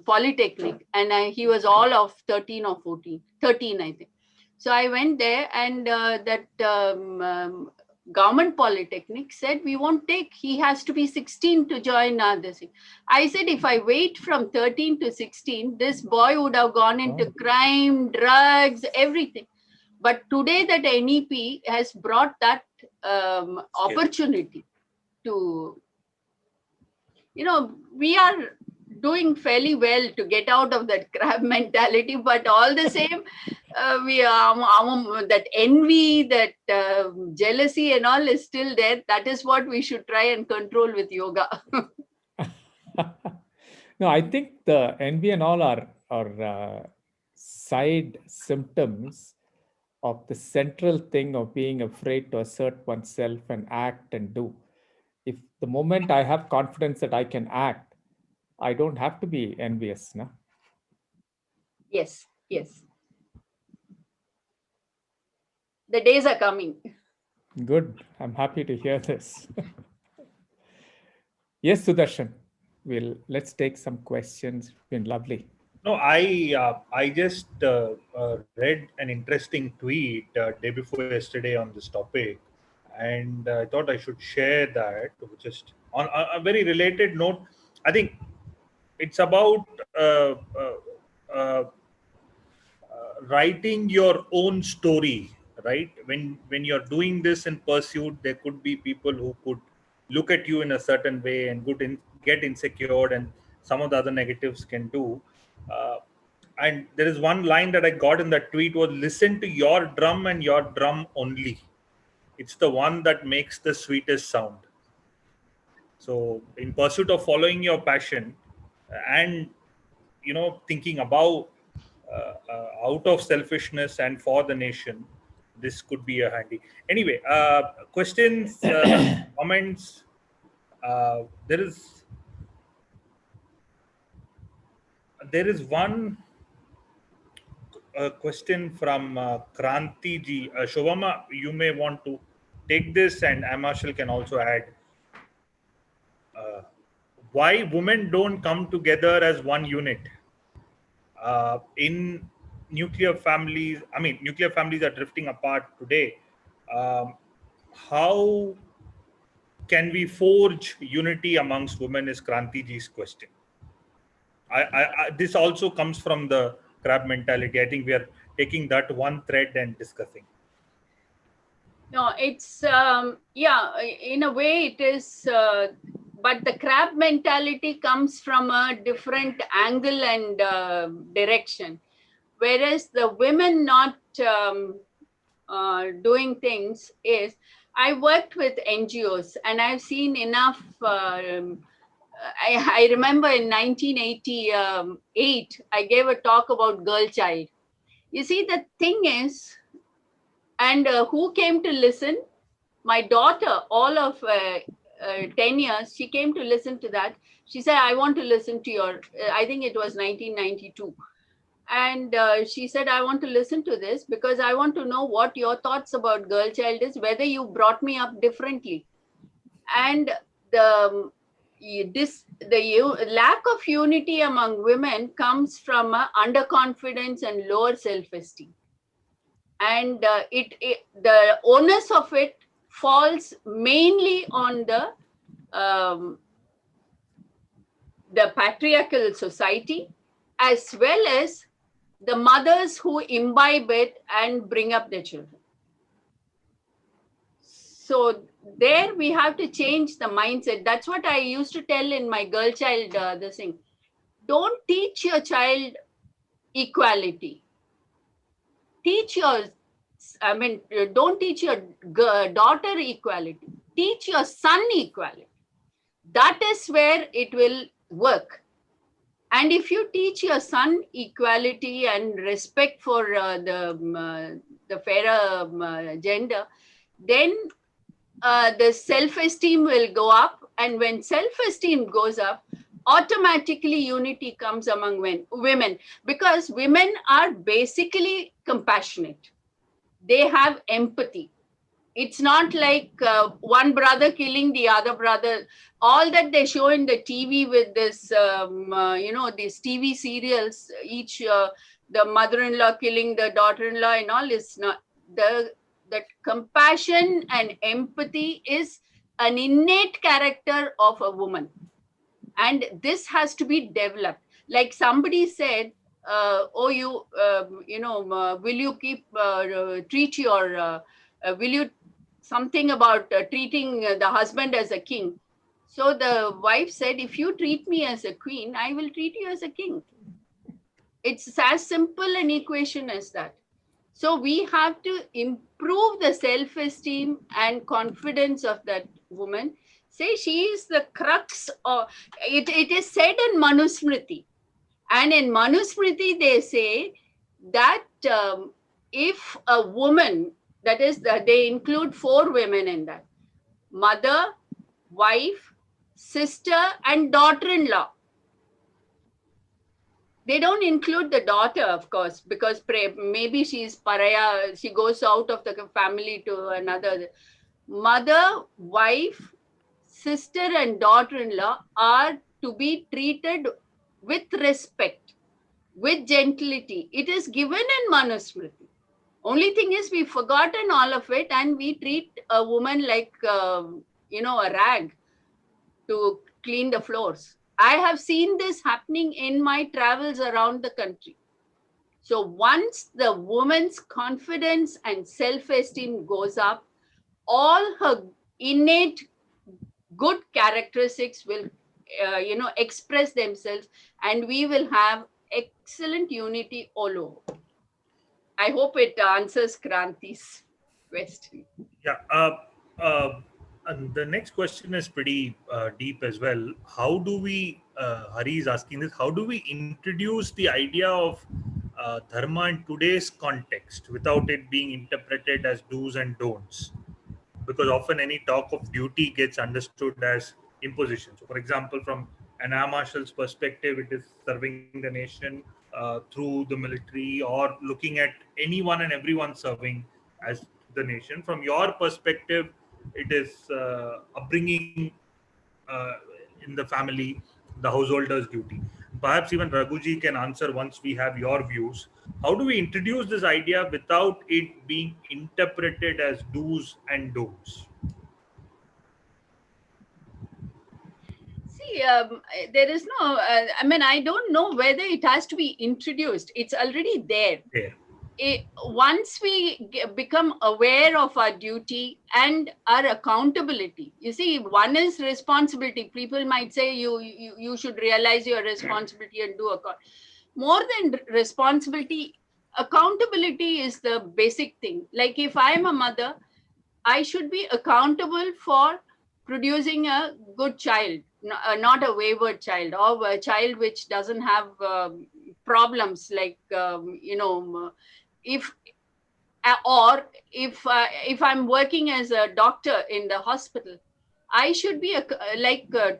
Polytechnic, and he was all of 13 or 14, 13, I think. So I went there, and that government Polytechnic said, we won't take, he has to be 16 to join this thing. I said, if I wait from 13 to 16, this boy would have gone into crime, drugs, everything. But today that NEP has brought that opportunity to, we are doing fairly well to get out of that crab mentality, but all the same, we are that envy, that jealousy and all is still there. That is what we should try and control with yoga. No, I think the envy and all are side symptoms of the central thing of being afraid to assert oneself and act and do. If the moment I have confidence that I can act, I don't have to be envious, no? Yes, yes. The days are coming. Good. I'm happy to hear this. Yes, Sudarshan. Let's take some questions. It's been lovely. No, I just read an interesting tweet day before yesterday on this topic, and I thought I should share that. Just on a very related note, I think it's about writing your own story, right? When you're doing this in pursuit, there could be people who could look at you in a certain way and get insecure, and some of the other negatives can do. And there is one line that I got in that tweet was, listen to your drum and your drum only. It's the one that makes the sweetest sound. So in pursuit of following your passion and thinking about out of selfishness and for the nation, this could be a handy. Anyway, questions, comments. There is one question from Kranti ji. Shobha, you may want to take this, and Marshal can also add. Why women don't come together as one unit? In nuclear families, nuclear families are drifting apart today. How can we forge unity amongst women is Kranti ji's question. this also comes from the crab mentality. I think we are taking that one thread and discussing. No, it's yeah, in a way it is, but the crab mentality comes from a different angle and direction, whereas the women not doing things is, I worked with NGOs and I've seen enough. I remember in 1988, I gave a talk about girl child. You see, the thing is, and who came to listen? My daughter, all of 10 years, she came to listen to that. She said, I want to listen to your, I think it was 1992. And she said, I want to listen to this because I want to know what your thoughts about girl child is, whether you brought me up differently. And the lack of unity among women comes from underconfidence and lower self-esteem. And the onus of it falls mainly on the patriarchal society, as well as the mothers who imbibe it and bring up their children. So there we have to change the mindset. That's what I used to tell in my girl child this thing. Don't teach your child equality. Don't teach your daughter equality. Teach your son equality. That is where it will work. And if you teach your son equality and respect for the fairer gender, then the self-esteem will go up. And when self-esteem goes up, automatically unity comes among women, because women are basically compassionate. They have empathy. It's not like one brother killing the other brother. All that they show in the TV with this, these TV serials, each the mother-in-law killing the daughter-in-law and all, is not that compassion and empathy is an innate character of a woman. And this has to be developed. Like somebody said, will you treat your, will you something about treating the husband as a king. So the wife said, if you treat me as a queen, I will treat you as a king. It's as simple an equation as that. So we have to improve the self-esteem and confidence of that woman. Say she is the crux of it. It is said in Manusmriti. And in Manusmriti, they say that if a woman, that is, they include 4 women in that: mother, wife, sister, and daughter-in-law. They don't include the daughter, of course, because maybe she's paraya, she goes out of the family to another. Mother, wife, sister, and daughter-in-law are to be treated with respect, with gentility. It is given in Manusmriti. Only thing is, we've forgotten all of it, and we treat a woman like, a rag to clean the floors. I have seen this happening in my travels around the country. So once the woman's confidence and self-esteem goes up, all her innate good characteristics will, express themselves, and we will have excellent unity all over. I hope it answers Kranti's question. Yeah. And the next question is pretty deep as well. How do we, Hari is asking this, how do we introduce the idea of dharma in today's context without it being interpreted as do's and don'ts? Because often any talk of duty gets understood as imposition. So, for example, from an Air Marshal's perspective, it is serving the nation through the military, or looking at anyone and everyone serving as the nation. From your perspective, it is upbringing in the family, the householder's duty. Perhaps even Raghuji can answer once we have your views. How do we introduce this idea without it being interpreted as do's and don'ts? See, there is no, I mean, I don't know whether it has to be introduced. It's already there. Once we become aware of our duty and our accountability, you see, one is responsibility. People might say you should realize your responsibility and do more than responsibility. Accountability is the basic thing. Like if I'm a mother, I should be accountable for producing a good child, not a wayward child, or a child which doesn't have problems like, if if I'm working as a doctor in the hospital, I should be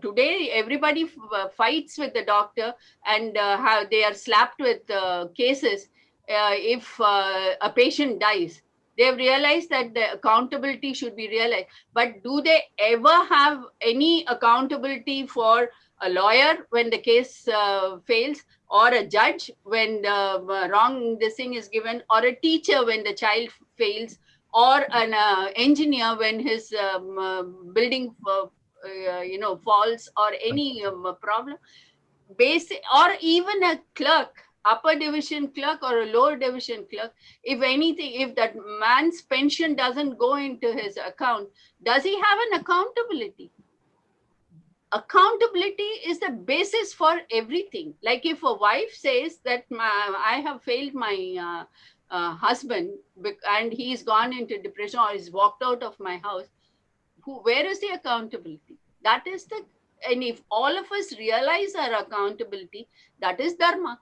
today everybody fights with the doctor, and how they are slapped with cases if a patient dies. They've realized that the accountability should be realized, but do they ever have any accountability for a lawyer when the case fails, or a judge when the wrong this thing is given, or a teacher when the child fails, or an engineer when his building falls, or any problem? Basic, or even a clerk, upper division clerk or a lower division clerk, if anything, if that man's pension doesn't go into his account, does he have an accountability? Accountability is the basis for everything. Like if a wife says that I have failed my husband and he's gone into depression or he's walked out of my house, where is the accountability? That is the, and if all of us realize our accountability, that is dharma.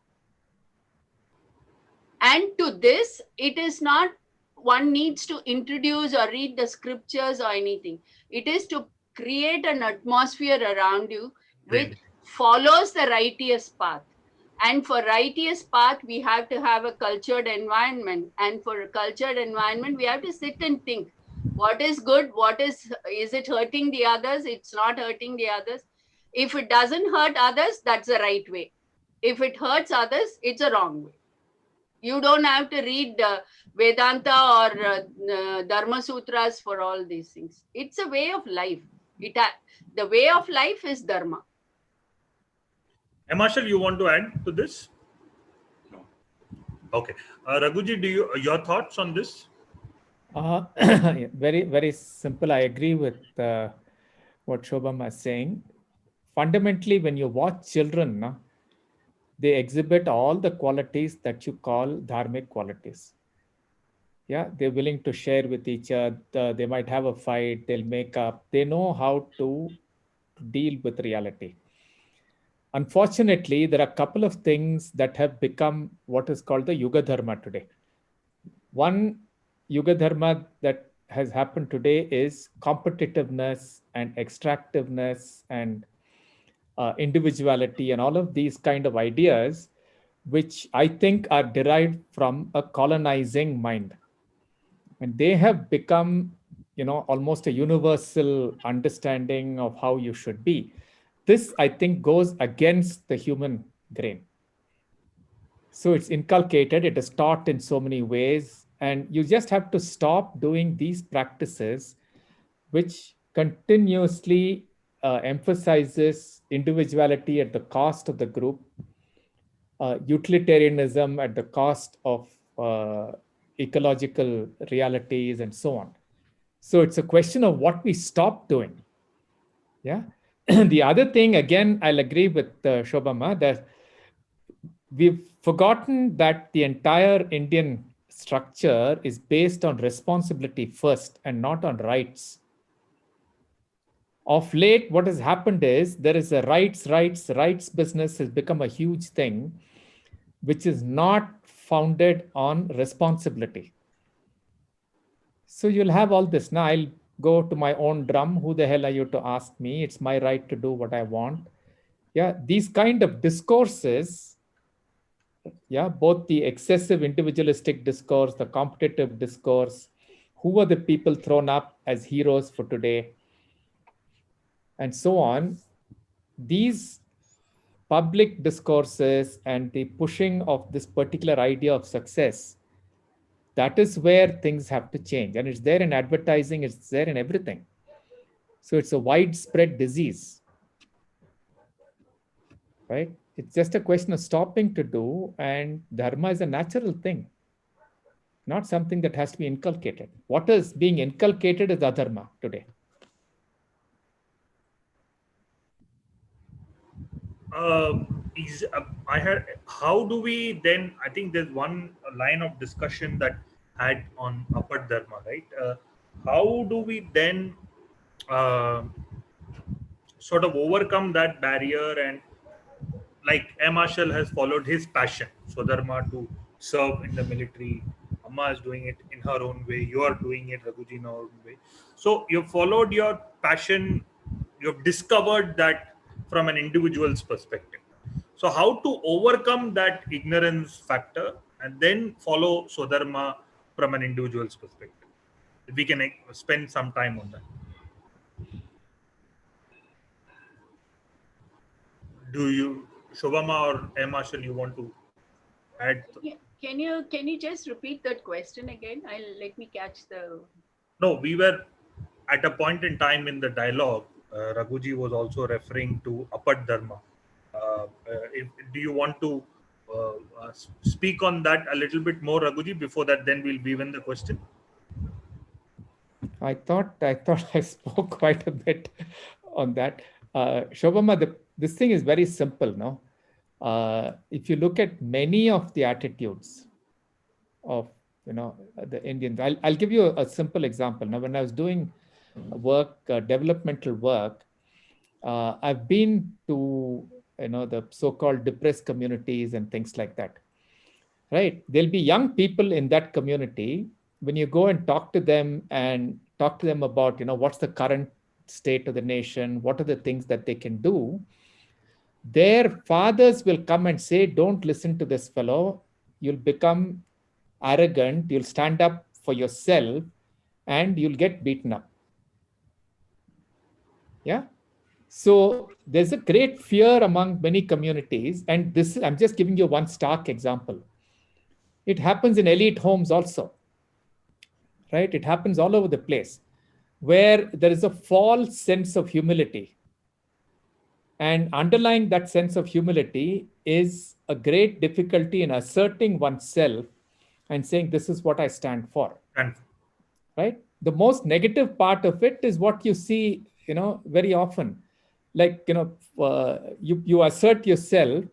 And to this, it is not one needs to introduce or read the scriptures or anything. It is to create an atmosphere around you which follows the righteous path. And for righteous path, we have to have a cultured environment. And for a cultured environment, we have to sit and think. What is good? What is it hurting the others? It's not hurting the others. If it doesn't hurt others, that's the right way. If it hurts others, it's a wrong way. You don't have to read Vedanta or Dharma Sutras for all these things. It's a way of life. The way of life is Dharma. Marshal, you want to add to this? No. Okay. Raghuji, your thoughts on this? Very, very simple. I agree with what Shobha was saying. Fundamentally, when you watch children, they exhibit all the qualities that you call dharmic qualities. Yeah, they're willing to share with each other. They might have a fight. They'll make up. They know how to deal with reality. Unfortunately, there are a couple of things that have become what is called the Yuga Dharma today. One Yuga Dharma that has happened today is competitiveness and extractiveness and individuality and all of these kind of ideas, which I think are derived from a colonizing mind. And they have become, almost a universal understanding of how you should be. This, I think, goes against the human grain. So it's inculcated, it is taught in so many ways, and you just have to stop doing these practices, which continuously emphasizes individuality at the cost of the group, utilitarianism at the cost of ecological realities, and so on. So it's a question of what we stop doing. Yeah. The other thing, again, I'll agree with Shobha, that we've forgotten that the entire Indian structure is based on responsibility first and not on rights. Of late, what has happened is there is a rights business has become a huge thing, which is not founded on responsibility. So you'll have all this. Now I'll go to my own drum. Who the hell are you to ask me? It's my right to do what I want. Yeah, these kind of discourses, yeah, both the excessive individualistic discourse, the competitive discourse, who are the people thrown up as heroes for today, and so on. These public discourses and the pushing of this particular idea of success, that is where things have to change. And it's there in advertising, it's there in everything. So it's a widespread disease. right? It's just a question of stopping to do, and dharma is a natural thing, not something that has to be inculcated. What is being inculcated is adharma today. How do we then, I think there's one line of discussion that had on upper dharma, right? How do we then uh, sort of overcome that barrier, and like Marshal has followed his passion, Swadharma, to serve in the military. Amma is doing it in her own way. You are doing it, Raghuji, in our own way. So you've followed your passion. You've discovered that from an individual's perspective. So how to overcome that ignorance factor and then follow Swadharma from an individual's perspective? If we can spend some time on that. Do you, Shobhama or Marshal, you want to add? Can you just repeat that question again? Let me catch the. No, we were at a point in time in the dialogue. Raghuji was also referring to Apat Dharma. Do you want to speak on that a little bit more, Raghuji? Before that, then we'll weave in the question. I thought I spoke quite a bit on that. Shobhama, this thing is very simple, no? If you look at many of the attitudes of the Indians, I'll give you a simple example. Now, when I was doing work, developmental work, I've been to the so-called depressed communities and things like that. Right? There'll be young people in that community. When you go and talk to them about what's the current state of the nation, what are the things that they can do, their fathers will come and say, don't listen to this fellow. You'll become arrogant. You'll stand up for yourself and you'll get beaten up. Yeah. So there's a great fear among many communities. And I'm just giving you one stark example. It happens in elite homes also, right? It happens all over the place where there is a false sense of humility. And underlying that sense of humility is a great difficulty in asserting oneself and saying, this is what I stand for. Right? The most negative part of it is what you see, very often. Like, you assert yourself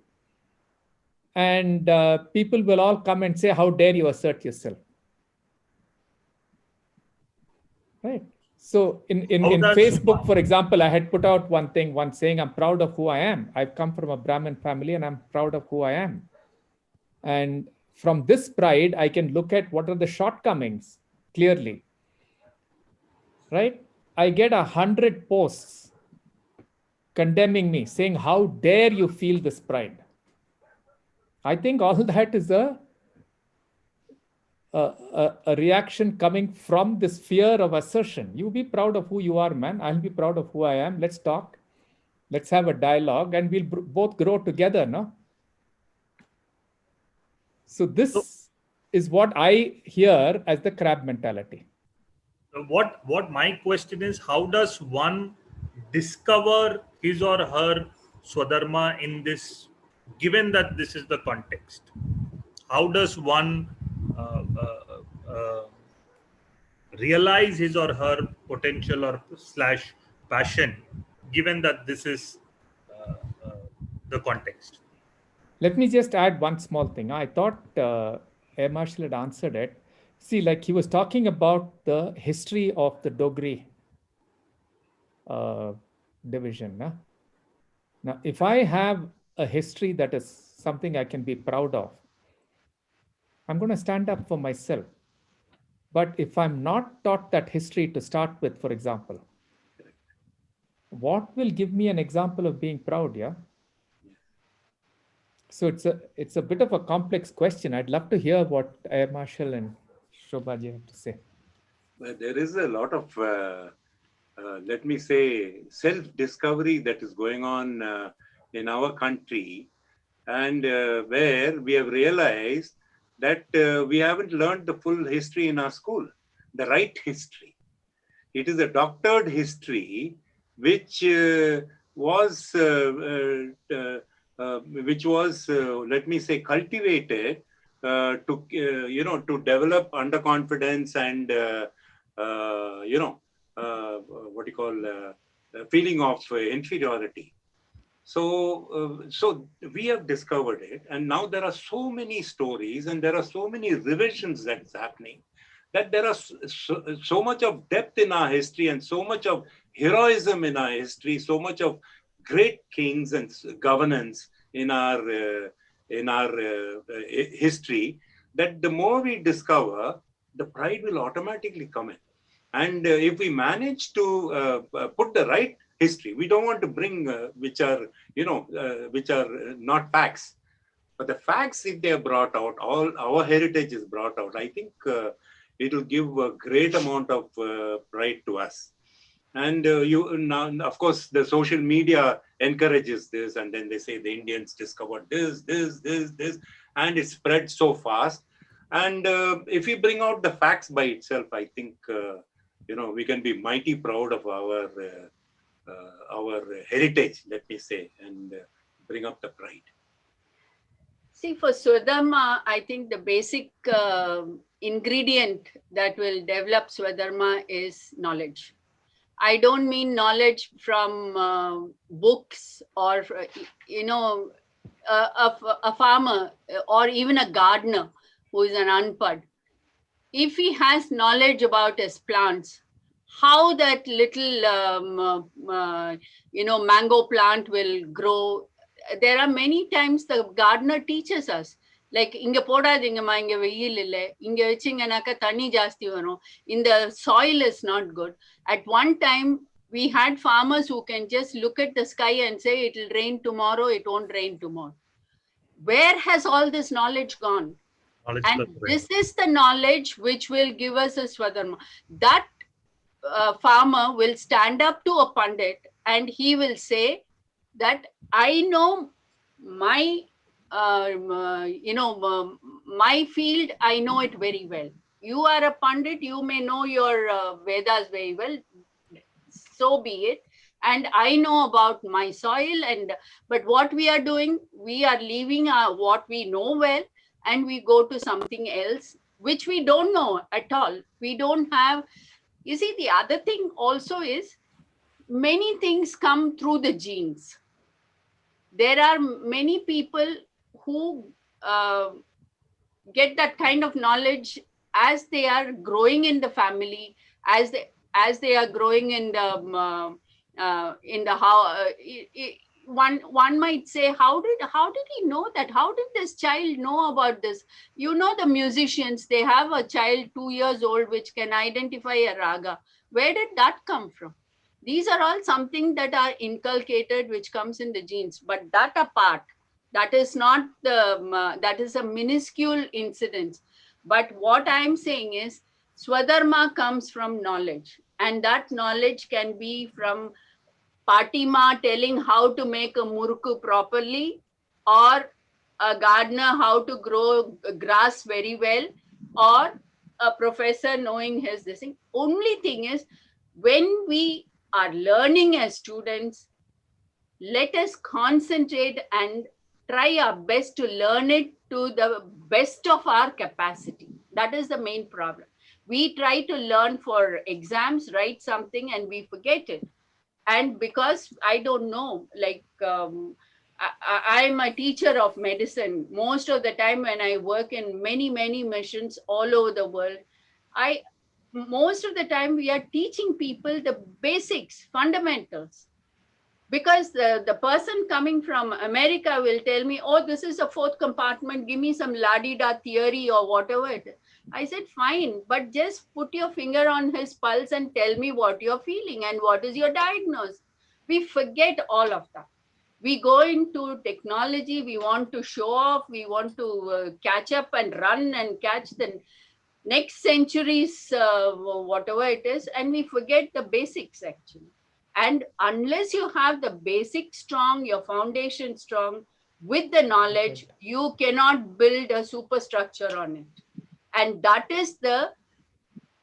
and people will all come and say, how dare you assert yourself? Right? So in Facebook, for example, I had put out one saying, I'm proud of who I am. I've come from a Brahmin family and I'm proud of who I am. And from this pride, I can look at what are the shortcomings clearly. Right? I get 100 posts condemning me, saying, how dare you feel this pride? I think all that is a reaction coming from this fear of assertion. You be proud of who you are, man. I'll be proud of who I am. Let's talk. Let's have a dialogue and we'll both grow together, no? So this is what I hear as the crab mentality. What my question is, how does one discover his or her Swadharma in this, given that this is the context? How does one realize his or her potential or / passion, given that this is the context? Let me just add one small thing. I thought Marshal had answered it. See, like he was talking about the history of the Dogri division. Now, if I have a history that is something I can be proud of, I'm going to stand up for myself. But if I'm not taught that history to start with, for example, what will give me an example of being proud? Yeah. So it's a bit of a complex question. I'd love to hear what Air Marshal and Shobha have to say. Well, there is a lot of, let me say, self-discovery that is going on in our country, and where we have realized that we haven't learned the full history in our school, the right history. It is a doctored history which was which was, let me say, cultivated to develop underconfidence and, what you call, feeling of inferiority. So we have discovered it, and now there are so many stories and there are so many revisions that's happening, that there are so much of depth in our history and so much of heroism in our history, so much of great kings and governance in our history, that the more we discover, the pride will automatically come in. And if we manage to put the right history, we don't want to bring which are not facts, but the facts, if they are brought out, all our heritage is brought out, I think it will give a great amount of pride to us. And now, of course, the social media encourages this, and then they say the Indians discovered this, and it spreads so fast. And if we bring out the facts by itself, I think we can be mighty proud of our heritage, let me say, and bring up the pride. See, for Swadharma, I think the basic ingredient that will develop Swadharma is knowledge. I don't mean knowledge from books or, a farmer or even a gardener who is an unpad. If he has knowledge about his plants, how that little, mango plant will grow. There are many times the gardener teaches us, like, inga podadinga inga veil ille, inga vechinganaka thanni jaasti varum, in the soil is not good. At one time, we had farmers who can just look at the sky and say it will rain tomorrow, it won't rain tomorrow. Where has all this knowledge gone? And this is the knowledge which will give us a Swadharma. That farmer will stand up to a Pandit and he will say that I know my, my field, I know it very well. You are a Pandit, you may know your Vedas very well, so be it. And I know about my soil, but what we are doing, we are leaving what we know well, and we go to something else, which we don't know at all. We don't have, you see, the other thing also is, many things come through the genes. There are many people who get that kind of knowledge as they are growing in the family, as they are growing in the how. One might say, how did he know that? How did this child know about this? The musicians, they have a child 2 years old which can identify a raga. Where did that come from? These are all something that are inculcated, which comes in the genes. But that apart, that is not that is a minuscule incident. But what I'm saying is, Swadharma comes from knowledge, and that knowledge can be from Patima telling how to make a murukku properly, or a gardener how to grow grass very well, or a professor knowing his this thing. Only thing is, when we are learning as students, let us concentrate and try our best to learn it to the best of our capacity. That is the main problem. We try to learn for exams, write something, and we forget it. And because I don't know, like I'm a teacher of medicine. Most of the time when I work in many missions all over the world, most of the time we are teaching people the basics, fundamentals. Because the person coming from America will tell me, oh, this is a fourth compartment, give me some la-di-da theory or whatever it is. I said, fine, but just put your finger on his pulse and tell me what you're feeling and what is your diagnosis. We forget all of that. We go into technology, we want to show off, we want to catch up and run and catch the next century's whatever it is, and we forget the basics actually. And unless you have the basic strong, your foundation strong, with the knowledge, you cannot build a superstructure on it. And that is the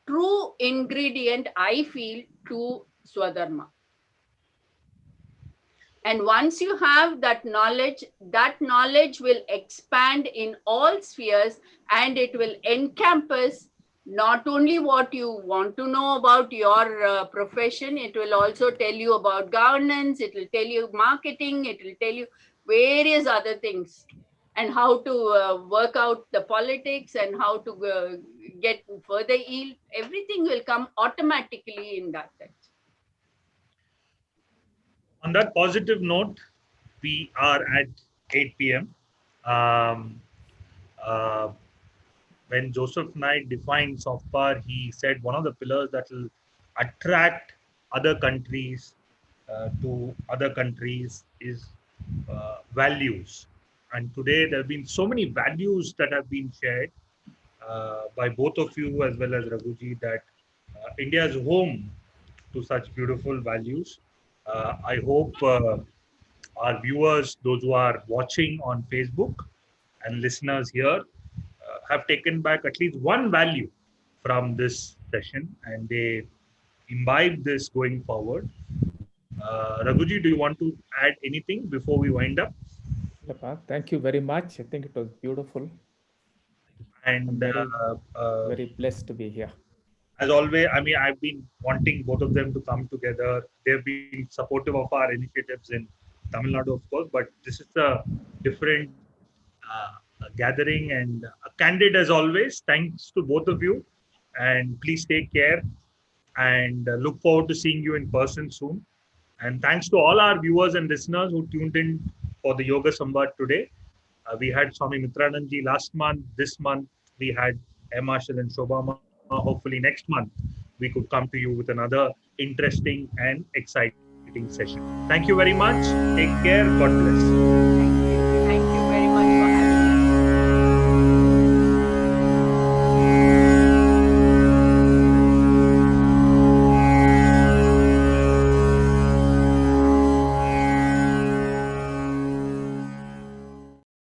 true ingredient, I feel, to Swadharma. And once you have that knowledge will expand in all spheres, and it will encompass not only what you want to know about your profession, it will also tell you about governance, it will tell you marketing, it will tell you various other things, and how to work out the politics and how to get further yield. Everything will come automatically in that sense. On that positive note, we are at 8 p.m. Um, uh, when Joseph Knight defined soft power, he said one of the pillars that will attract other countries to other countries is values. And today there have been so many values that have been shared by both of you as well as Raghuji, that India is home to such beautiful values. I hope our viewers, those who are watching on Facebook, and listeners here have taken back at least one value from this session, and they imbibe this going forward. Raghuji, do you want to add anything before we wind up? Thank you very much. I think it was beautiful. And very blessed to be here. As always, I mean, I've been wanting both of them to come together. They've been supportive of our initiatives in Tamil Nadu, of course, but this is a different gathering, and candid as always. Thanks to both of you, and please take care, and look forward to seeing you in person soon. And thanks to all our viewers and listeners who tuned in for the Yoga Samvād today. We had Swami Mitrananji last month. This month we had Marshal and Shobha. Hopefully next month we could come to you with another interesting and exciting session. Thank you very much. Take care. God bless.